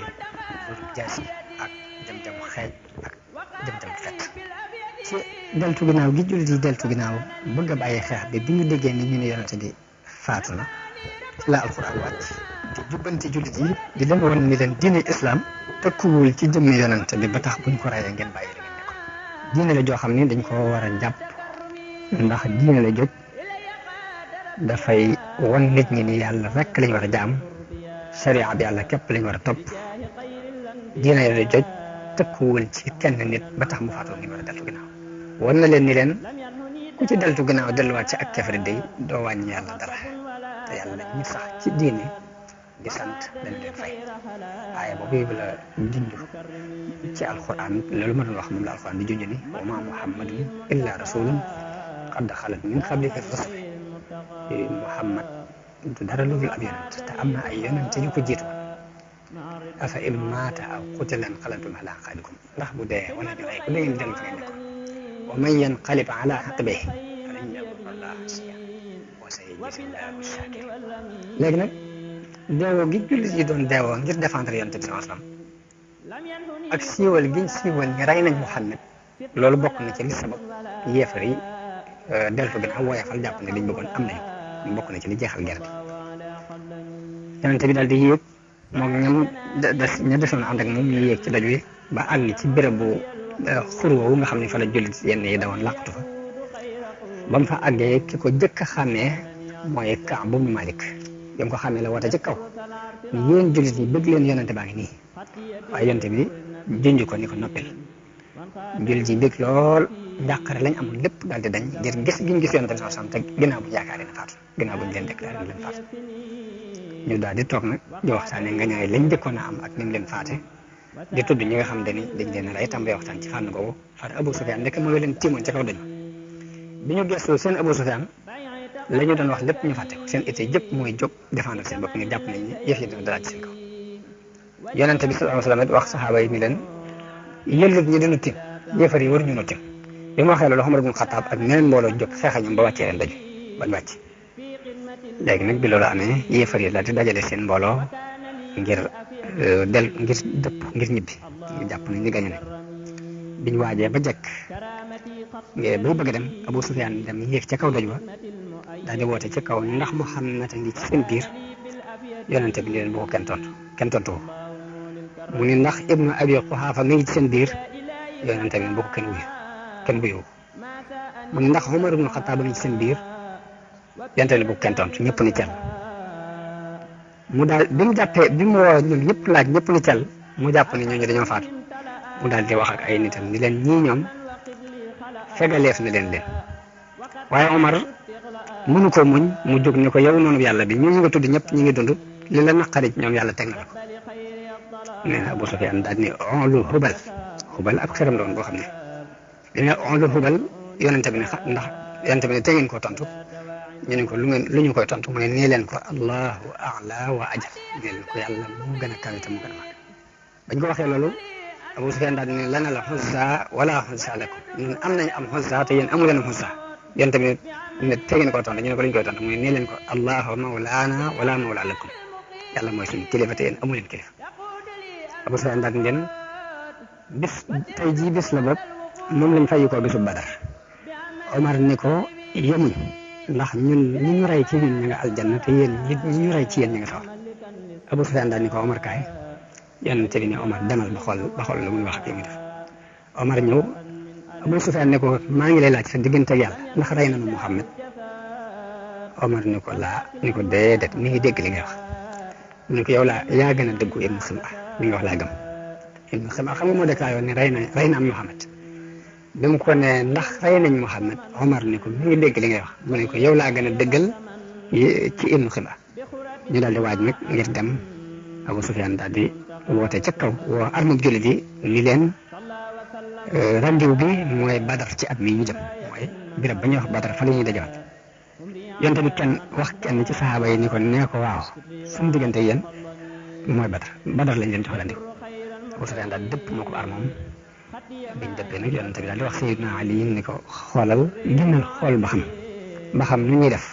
jaasi ak jam-jam xeej ak jam-jam fett ci deltu ginnaaw gi jullit yi deltu ginnaaw bëgg a bàyyi xeex bi ñu déggee ni ñu ne Yonent bi faatu na ci la alxuraan wàcc di jubbanti jullit yi di leen wan ni leen diine islam tëkkuwul ci jëmmi Yonent bi ba tax buñ ko reyee ngeen bàyyi li ngeen nekkoon diine la joo xam ni dañ ko war a jàpp ndax diine la joj dafay wan nit ñi ni yàlla rekk lañ war a jaam sharia bi yàlla képp lañ war a topp diine la joj tëkkuwul ci kenn nit ba tax mu faatoo ngi war a deltu ginnaaw wan na leen ni leen ku ci deltu ginnaaw delluwaat ci ak kefari day doo wàññi yàlla dara te yàlla ñi sax ci diine di sant dañ leen fay waaye boobu la junj ci alquran loolu ma doon wax moom la alquran di junj ni wa ma muhammadun illa rasulun qad xalat min qablihi rusul Muhammad du dara lu dul ab yonent te am na ay yonent yu ko jiitu afa in maata aw qutila inqalabtum ala aqaabikum ndax bu dee wala ñu rey ko da ngeen dellu fa ngeen nekkoon wa man yanqalib ala aqibayhi falan yadurra llaaha shay'an wa sayajzi llaahu shaakiriin léegi nag deewoo gi jullit yi doon deewoo ngir défendre yonent bi sallallahu alayhi wasallam ak siiwal giñ siiwal ni rey nañ Muhammad loolu bokk na ci li sabab yéefar yi deltu ginnaaw woyafal jàpp ne liñ bëggoon am nañu bokk na ci li jeexal guerre bi Yonent bi daal di yéeg moom ña desoon ànd ak moom ñu yéeg ci doj wi ba àgg ci béréb bu xur woowu nga xam ne fa la jullit yenn yi dawoon làqatu fa ba mu fa àggee ki ko jëkk a xàmmee mooy Kaab ibn Malik bi mu ko xàmmee la woote ci kaw ni yéen jullit yi bëgg leen Yonent baa ngi nii waaye Yonent bi junj ko ni ko noppil jullit yi bëgg lool njàqare lañ amoon lépp daal di dañ ngir gis giñ gis Yonent bi sallallahu alayhi wasallam te ginnaaw bu ñu yaakaaree ne faatu ginnaaw bu ñu leen déclaré ne leen faatu ñu daal di toog nag di waxtaane nga ñaay lañ njëkkoon a am ak ni mu leen faate di tudd ñi nga xam ne ni dañ leen rey tàmbali waxtaan ci fànn googu far Abu Sufyaan ndekk mooy leen tiimoon ca kaw dañu bi ñu gëstoo seen Abu Sufyaan la ñu doon wax lépp ñu fàtte ko seen été yëpp mooy jóg défendre seen bopp ngir jàpp nañ ni yëf yi dina dalaat ci seen kaw Yonent bi sallallahu alayhi wasallam wax saxaaba yi ni leen yëllut ñi dinu tim yéefar yi waruñu no tim bi mu waxee loolu Umar ibn Xattaab ak ñeneen mbooloo jóg xeex ñoom ba wàccee leen daju bañ wàcc léegi nag bi loolu amee yéefar yi daal di dajale seen mbooloo ngir dëpp ngir ñibbi ñu jàpp nañ ni gañu ne biñ waajee ba jekk bay bëgg a dem Abu Sufyaan dem yéeg ca kaw doj wa daal di woote ca kaw ndax Muhammad a ngi ci seen biir Yonent bi leen bu ko kenn tontu mu ni ndax ibnu abi quhaafa mi ngi ci seen biir yonente bi bu ko kenn wuyu mu ni ndax Umar ibnu Xattaab mi ngi ci seen biir yonente bi bu ko kenn tontu ñëpp ni cal mu daal bi mu jàppee bi mu woo ñoom ñëpp laaj ñëpp ni cal mu jàpp ni ñooñu dañoo faatu mu daal di wax ak ay nitam ni leen ñii ñoom fegaleef na leen waaye Omar mënu ko muñ mu jóg ni ko yow noonu yàlla bi ñu nga tudd ñëpp ñi ngi dund li la naqari ñoom yàlla teg na la ko nee na Abu Sufyaan daal ni onlu xubal ab xeram doon boo xam ne li ne onlu xubal yonente bi ne ndax yonente bi ne te ngeen koo tontu ñu ne ko lu ñu koy tontu mu ne nee leen ko allahu a'la wa ajal nee leen ko yàlla moo gën a kawe te mu gën a mag bañ ko waxee loolu Abu Sufyaan daal ne lana la xuzza wala xuzza lakum ñun am nañ am xuzza te yéen amu leen xuzza yonente bi ne te ngeen koo tontu ñu ne ko lu ñu koy tontu mu ne nee leen ko allahu mawlaana wala mawla lakum yàlla mooy suñu kilifa te yéen amu leen kilifa Abu Sufyaan daal ne leen bis tey jii bis la bopp moom lañ fay ko bisu Badar Omar ni ko yemuñ ndax ñun ñi ñu rey ci ñun ñu nga aljanna te yéen ñi ñu rey ci yéen ñu nga sawar Abu Sufyaan daal ni ko Omar kaay yonente bi ne Omar demal ba xool lu muy wax ak yi muy def Omar ñëw Abu Sufyaan ne ko maa ngi lay laaj sa diggante ak yàlla ndax rey nañu Muhammad Omar ni ko déedéet mi ngi dégg li ngay wax mu ne ko yow yaa gën a dëggu Ibnu Xima li nga wax laa gëm Ibnu Xima xam nga moo déclaré woon ne rey na am Muhammad bi mu ko ne ndax rey nañ Muhammad Omar ni ko mi ngi dégg li ngay wax mu ne ko yow laa gën a dëggal ci Ibnu Xima ñu daal di waaj nag ngir dem Abu Sufyaan daal di woote ca kaw woo armab jullit yi ni leen rendez-vous bi mooy Badar ci at mi ñu jëm mooy birab ba ñuy wax Badar fa la ñuy dajawaat yonte bi kenn ci saxaaba yi ni ko nee ko waaw suñu diggante yéen mooy Badar lañ leen jox rendez-vous Abu Sufyaan daal dëpp moo ko armoom biñ dëppee nag yonente bi daal di wax Sayyidina Ali ni ko xoolal génnal xool ba xam nu ñuy def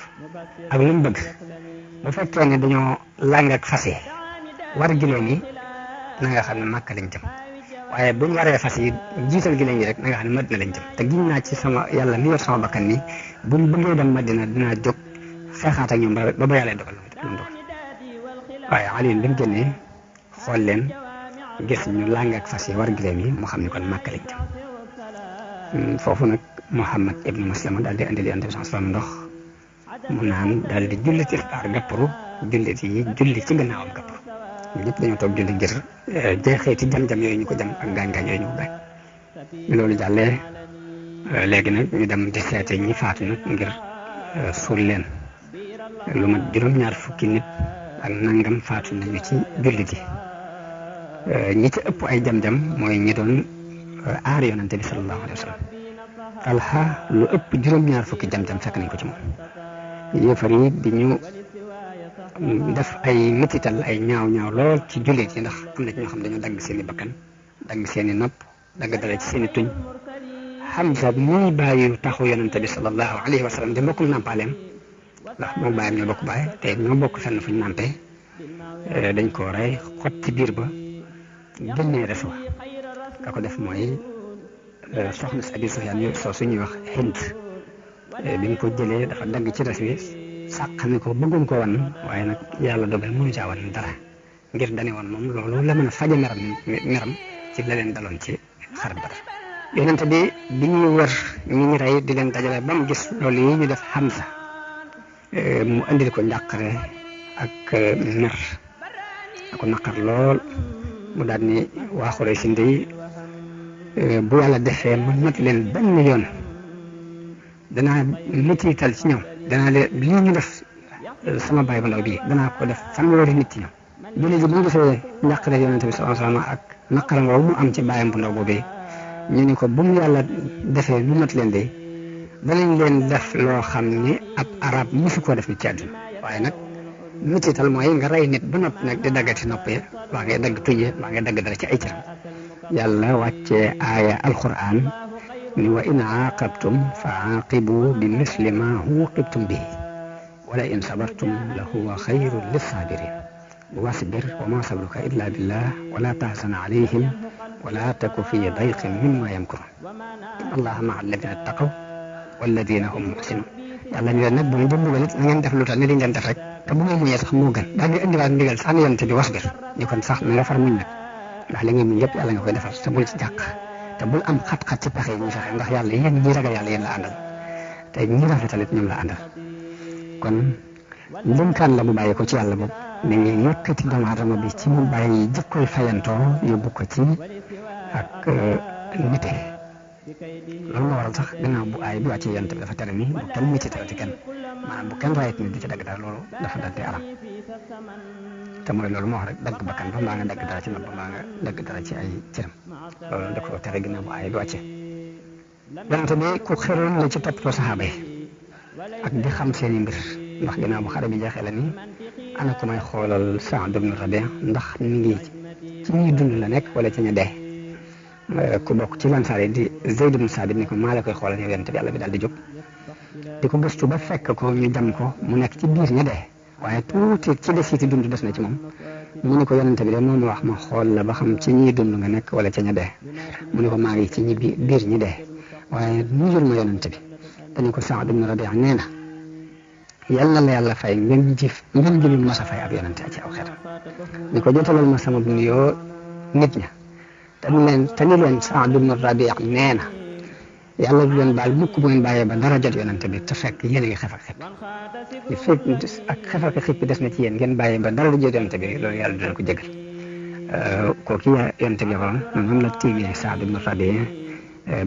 ak lu mu bëgg bu fekkee ne dañoo làng ak fas yi war giléem yi na nga xam ne Makka lañ jëm waaye buñ waree fas yi jiital giléem yi rek na nga xam ne Madina lañ jëm te giñ naa ci sama yàlla mi yor sama bakkan ni buñ bëggee dem Madina dinaa jóg xeexaat ak ñoom ba yàlla dogal lu mu dogal waaye Ali bi mu génnee xool leen gis ñu làng ak fas yi war giléem yi mu xam ne kon Makka lañ jëm foofu nag Muhammad ibnu Maslama daal di andil Yonent bi sallallahu alayhi wasallam ndox mu naan daal di julli tisbaar gàpparu jullit yi julli ci gannaawam gàpparu ñëpp dañoo toog julli ngir jeexeeti jam-jam yooyu ñu ko jam ak gaañ-gaañ yooyu ñu ko gaañ loolu jàllee léegi nag ñu dem di seete ñi faatu nag ngir suul leen lu mat juróom-ñaar fukki nit ak nangam faatu nañu ci jullit yi ñi ci ëpp ay jam-jam mooy ñi doon aar Yonent bi sallallahu alayhi wa sallam Talha lu ëpp juróom-ñaar fukki jam-jam fekk nañ ko ci moom yéefar yi di ñu def ay metital ay ñaaw lool ci jullit yi ndax am na ci ñoo xam dañoo dagg seeni bakkan dagg seeni nopp dagg dara ci seeni tuñ Hamza muy bàyyi taxu Yonent bi sallallahu alayhi wa sallam di mbokkum nàmpaaleem ndax moom bàyyam ñoo bokk bàyyi te ñoo bokk fenn fuñ nàmpee dañ koo rey xot ci biir ba génnee res wa ka ko def mooy soxna si Abi Sufyaan soo suñuy wax Hind bi mu ko jëlee dafa dagg ci res wi sàq ni ko bëggoon ko wan waaye nag yàlla dogal mënu caa wan dara ngir dane woon moom loolu la mën a faje meram ci la leen daloon ci xare Badar Yonent bi ñuy wër ñi ñu rey di leen dajale ba mu gis loolu yi ñu def Hamza mu andil ko njàqare ak mer ak naqar lool mu daal ni waa Xuraysh ndey bu yàlla defee ma not leen benn yoon danaa mettital ci ñoom danaa leen lii ñu def sama baay bu ndaw bii danaa ko def fanweeri nit ci ñoom jullit ji bu ñu gisee njàqare Yonent bi sallallahu alayhi wa sallam ak naqaram boobu mu am ci baayam bu ndaw boobee ñu ni ko bu mu yàlla defee ñu not leen de danañ leen def loo xam ne ab arab musu koo def ni ci àdduna waaye nag mettital mooy nga rey nit ba noppi nag di daggati nopp ya waa ngay dagg tujje waa ngay dagg dara ci ay cëram yàlla wàccee aaya alquran ni wa in aaqabtum fa aaqibu bi misli ma uqibtum bihi wala in sabartum la huwa xayrun lissabirin wasbir wa ma sabruka illa billah wala tahzan alayhim wala taku fi dayqin mimma yamkurun allaha maa alladina taqaw walladina hum muhsinun yàlla ñu leen nag bu ñu dimbagal it na ngeen def lu tax ni li ngeen def rek te bu ngeen muñee sax moo gën daal di indiwaat ndigal sax ni Yonent bi wasbir ñu kon sax na nga far muñ nag ndax li nga mën yëpp yàlla nga koy defal te bul ci jàq te bul am xat-xat ci pexe yi ñu fexe ndax yàlla yéen ñi ragal yàlla yéen la àndal te ñi rafetalit ñoom la àndal kon ndénkaan la bu bàyyi ko ci yàlla boobu mi ngi yëkkati doomu aadama bi ci mu bàyyi jikkoy fayantoo yóbbu ko ci ak nite loolu moo waral sax gannaaw bu aay bi wàccee yonent bi dafa tere ni bu kenn métti ci kenn maanaam bu kenn rayet nit di ci dagg dara loolu dafa dante aram te mooy loolu moo wax rek dagg bakkan ba mbaa nga dagg dara ci nopp ba mbaa nga dagg dara ci ay cëram loolu da ko tere gannaaw bu aay bi wàccee yonent bi ku xeroon la ci toppatoo saxaaba yi ak di xam seen i mbir ndax ginnaaw bu xare bi jeexee la ni ana ko may xoolal Saad ibn Rabi ndax mi ngi ci ñuy dund la nekk wala ci ña dee ku bokk ci lansaar yi di Zayd ibn Saabit ni ko maa la koy xoolal yow yonent bi yàlla bi daal di jóg di ko gëstu ba fekk ko ñu jam ko mu nekk ci biir ña dee waaye tuuti ci desiti dund des na ci moom mu ni ko yonent bi de moom wax ma xool la ba xam ci ñiy dund nga nekk wala ca ña dee mu ni ko maa ngi ci ñi biir ñi dee waaye nuyul ma yonent bi dañu ko Saad ibn Rabi nee na yal na la yàlla fay ngeen jëlul ma sa fay ab yonente ci aw xeetam ni ko jotalal ma sama nuyoo nit ña te ni leen Saad ibn Rabi nee na yàlla du leen baal mukk bu ngeen bàyyee ba dara jot yonente bi te fekk yéen a ngi xef ak xip li fekk ak xef ak xip bi des na ci yéen ngeen bàyyee ba dara jot yonente bi loolu yàlla du leen ko jégal kooku yonente bi waxoon noonu la tiimee Saad ibn Rabi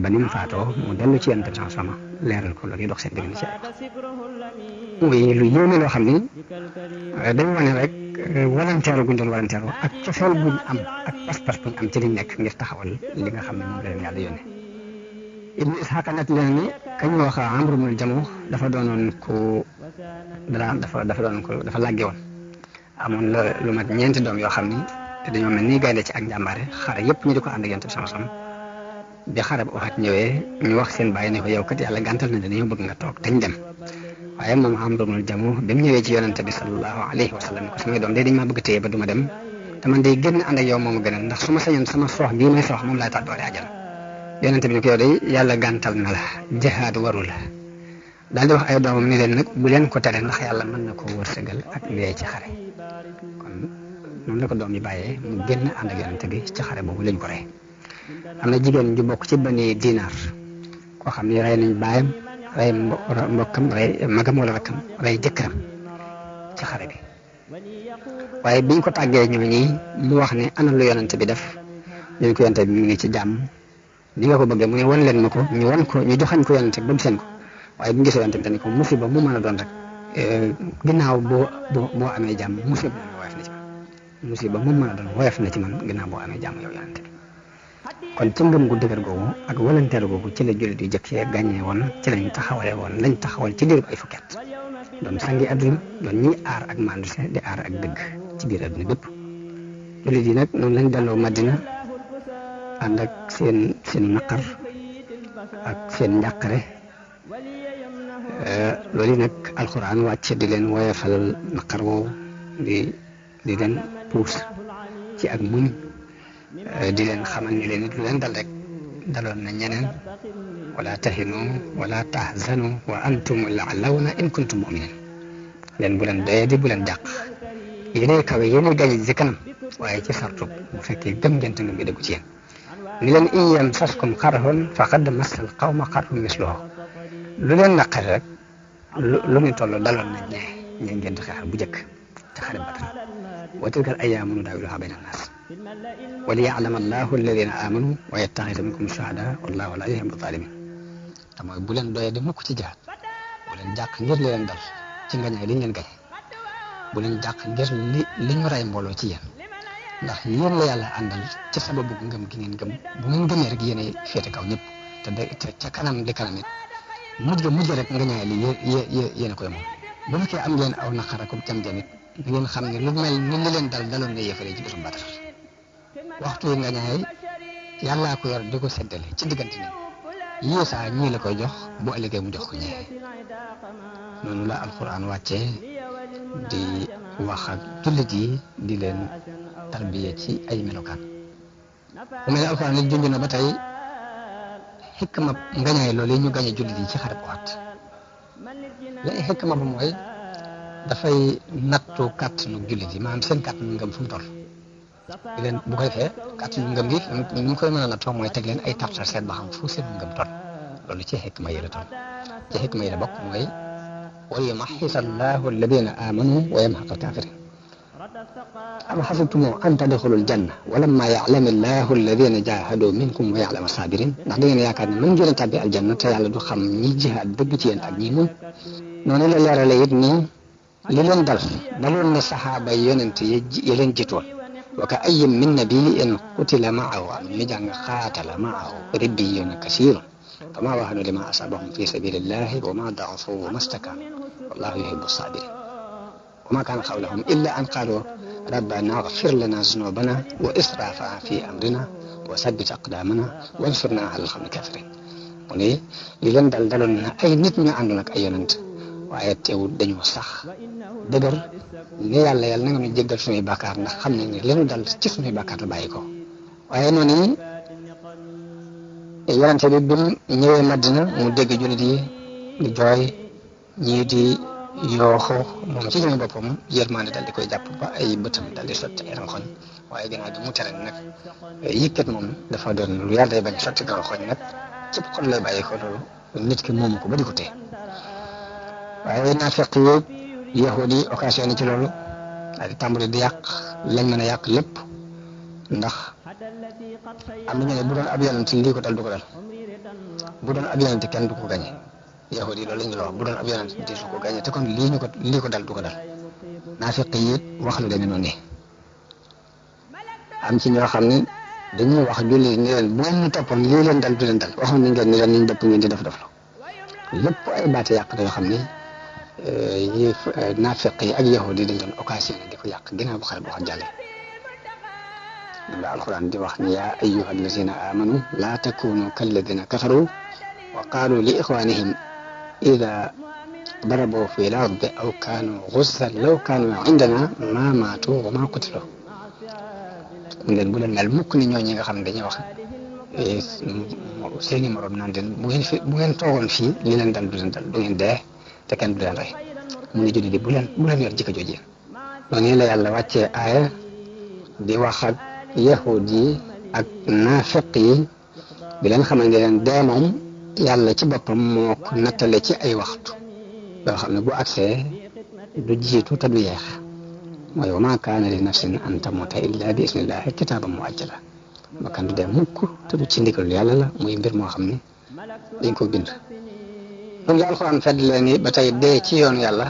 ba ni mu faatoo mu dellu ci yonente bi sama leeral ko loolu yi dox seen diggante ci ay wax muy lu yéeme loo xam ni dañu wane rek walanteeru guñ doon walanteeru ak cofeel buñ am ak pas-pas buñ am ci liñ nekk ngir taxawal li nga xam ne moom la leen yàlla yónnee Ibnu Isxaaq nett leen ni kañ wax Amru bnul Jamuh dafa doonoon ku dafa làgge woon amoon la lu mat ñeenti doom yoo xam ni dañoo mel ni gaynde ci ak njàmbaare xare yëpp ñu di ko ànd ak yonent bi sama bi xare bu waxat ñëwee ñu wax seen bàyyi ne ko yow kat yàlla gàntal na dañoo bëgg nga toog dañ dem waaye moom Amru bnul Jamuh bi mu ñëwee ci yonente bi sallallahu alayhi wa sallam ko samay doom day dañ maa bëgg téye ba du ma dem te man day génn ànd ak yow moomu gënal ndax su ma sañoon sama soox gii may soox moom laay tax doole ajal yonente bi ne ko yow day yàlla gàntal na la jihaad waru la daal di wax ay doomam ni leen nag bu leen ko tere ndax yàlla mën na ko wërsëgal ak dee ci xare kon noonu la ko doom yi bàyyee mu génn ànd ak yonente bi ci xare boobu lañ ko rey am na jigéen ju bokk ci Bani Dinaar koo xam ne rey nañ baayam rey mbokkam rey magam wala rakkam rey jëkkëram ci xare bi waaye biñ ko tàggee ñooñi mu wax ne ana lu yonente bi def ñu ko yonente bi mu ngi ci jàmm ni nga ko bëggee mu ne wan leen ma ko ñu joxañ ko yonente bi ba mu seen ko waaye bu ñu gisee yonente bi dañ ko musiba mu mën a doon rek ginnaaw boo amee jàmm musiba mu mën a doon woyof na ci man ginnaaw boo amee jàmm yow yonente bi kon ci ngëm gu dëgër googu ak volontaire googu ci la jullit yu jëkkee gàññee woon ci lañ taxawal ci diirub ay fukket doon sangi adduna doon ñiy aar ak manduse di aar ak dëgg ci biir adduna bépp jullit yi nag noonu lañ delloo Madina ànd ak seen naqar ak seen njàqare loolu nag alxuraan wàcce di leen woyofalal naqar woowu di leen puus ci ak muñ di leen xamal ni leen nit lu leen dal rek daloon na ñeneen wala tahinu wala tahzanu wa antumul la'lawna in kuntum mu'minin leen bu leen doyee di bu leen jàq yéenay kawe yéenay gañe ci kanam waaye ci sartu bu fekkee gëm ngeen te ngëm gi dëggu ci yéen ni leen in yamsaskum qarhun faqad massal qawma qarhun misluhu lu leen naqari rek lu ñu toll daloon na ñee ngeen di xeexal bu njëkk te xare Badar wa tilkal ayyaamu nudaawiluhaa bayna naas wa liya'lama Allahu alladhiina aamanuu wa yattakhidha minkum shuhadaa wallaahu laa yuhibbu zaalimiin te mooy bu leen doyee di mukk ci jihaad bu leen jàq ngir li leen dal ci ngañaay li ñu leen gañe bu leen jàq ngir li ñu rey mbooloo ci yéen ndax yéen la yàlla àndal ci sababu ngëm gi ngeen gëm bu ngeen gëmee rek yéenay féete kaw ñëpp te ca kanam di kanam it mujj rek ngañaay li yéen a koy moom bu fekkee am ngeen aw naqar ak jam-jam it ngeen xam ne lu mel ni li leen daloon na yéefare ci bisum Badar waxtu yi ngañaay yàllaa ko yor di ko seddale ci diggante ni yii saa ñii la koy jox bu ëllëgee mu jox ko ñee noonu la alquran wàccee di wax ak jullit yi di leen tarbiya ci ay melokaan bu mel ne alquran nit junj na ba tey xikma ngañaay loolu yi ñu gañe jullit yi ci xare bu waat la xikma ba mooy dafay nattu kàttanu jullit yi maanaam seen kàttanu ngëm fu mu toll di leen bu ko defee kàttanu ngëm gi ñu ngi koy mën a nattoo mooy teg leen ay tartar seet ba xam fu seen ngëm toll loolu ci xikma yi la toll ci xikma yi la bokk mooy wa yumaxxisa allahu alladina amanu wa yamxaqa alkafirin am xasibtum an tadxulul janna wa lamma ya'lami allahu alladina jahadu minkum wa ya'lama sabirin ndax da ngeen yaakaar ne mën ngeen a tàbbi aljanna te yàlla du xam ñi jihaad dëgg ci yéen ak ñi mun noonu la leerale it nii li leen daloon na saxaaba yonent yi leen jitoon wa ka ayyin min nabiyyin qutila ma'ahu am ñu jàng qaatala ma'ahu ribbiyuun kasiirun famaa wahanu limaa asaabahum fi sabiilillahi wa maa da'ufu wa maa stakanu wallaahu yuhibbu saabiriin wa maa kaana qawluhum illaa an qaaluu rabbanaa ighfir lanaa zunuubanaa wa israafanaa fi amrinaa wa sabbit aqdaamanaa wansurnaa alal qawmil kaafiriin mu ne li leen daloon na ay nit ñu àndoon ak ay yonent waaye teewul dañoo sax dëgër ne yàlla na nga ñu jéggal suñuy bàkkaar ndax xam nañ ne leenu dal ci suñuy bàkkaar la bàyyi ko waaye noonu yonente bi bi mu ñëwee Madina mu dégg jullit yi di jooy ñii di yooxu moom ci jëme boppam yërmande dal di koy jàpp ba ay bëtam dal di sotti ay rangoñ waaye ginnaaw bi mu tere nag yëkkat moom dafa doon lu yàlla day bañ sotti rangoñ nag cëpp xol lay bàyyi ko loolu nit ki moomu ko ba di ko tee waaye naafeq yëpp yahud yi occasion ci loolu daal di tàmbali di yàq lañ mën a yàq lépp ndax am na ñu ne bu doon ab yonent lii ko dal du ko dal bu doon ab yonent kenn du ko gañe yahud yi loolu la ñu la wax bu doon ab yonent di su ko gañe te kon lii ko dal du ko dal naafeq yi wax lu demee noonu am ci ñoo xam ne dañuy wax julli ni leen bu ngeen ñu toppoon lii leen dal du leen dal waxoon nañ leen ni leen niñ dëpp ngeen di def la lépp ay baati yàq yoo xam ne naafeq yi ak yahud yi dañ doon occasion di ko yàq ginnaaw bu xare boo xam jàlle la alquran di wax ni yaa ayyuha allazina amanu laa takunu kalladina kafaru wa qaalu li ixwanihim ida darabu fi l ardi aw kaanu guzzan law kaanu indana ma maatu wa ma qutilu mu leen bu leen mel mukk ni ñoo ñi nga xam ne dañuy wax seeni morom naan leen bu ngeen toogoon fii li leen dal du leen dal du ngeen dee te kenn du leen rey mu ne jullit yi bu leen yor jikko jooju noonu la yàlla wàccee aaya di wax ak yahud yi ak naafeq yi di leen xamal ne leen dee moom yàlla ci boppam moo ko nattale ci ay waxtu yoo xam ne bu agsee du jiitu te du yeex mooy wa maa kaana li nafsin an tamuuta illa bi isnillahi kitaaban muajjala bakkan du dee mukk te du ci ndigal yàlla la muy mbir moo xam ne dañ ko bind donc la alxuraan fedd la ni ba tey dee ci yoon yàlla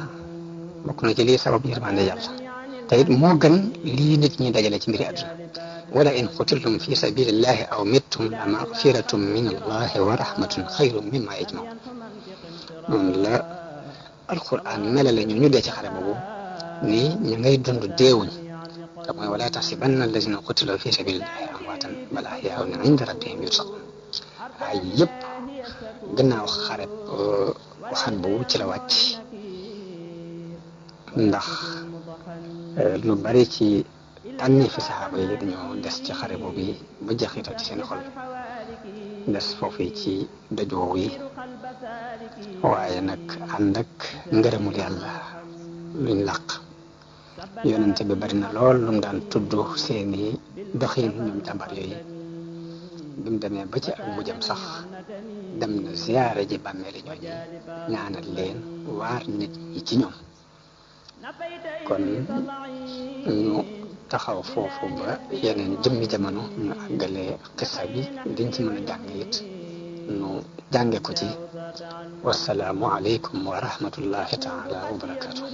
bokk na ci lii sabab yërmande yàlla te it moo gën lii nit ñi dajale ci mbiri àdduna wala in qutiltum fi sabilillahi aw mittum la magfiratum min allahi wa rahmatun xayrun mimma yajmaun noonu la alxuraan melale ñu dee ci xare boobu ni ñu ngay dund deewuñ te mooy wala taxsibanna allazina qutilu fi sabilillahi amwaatan bal ahyaa'un inda rabbihim yurzaqun ay yëpp gannaaw xare waxaat boobu ci la wàcc ndax lu bari ci tànni fi saxaaba yi dañoo des ci xare boobu yi ba jeexital ci seen xol des foofu ci doj woowu yi waaye nag ànd ak ngërëmul yàlla luñ làq yonente bi bari na lool lu mu daan tudd seeni doxin ñoom jàmbar yooyu bi mu demee ba ci ak mujjam sax dem na ziyaare ji bàmmeeli ñooñi ñaanal leen waar nit ñi ci ñoom kon ñu taxaw foofu ba yeneen jëmmi jamono ñu àggale xissa bi diñ ci mën a jàng it ñu jànge ko ci wasalaamu aleykum wa rahmatullahi taala wa barakatuh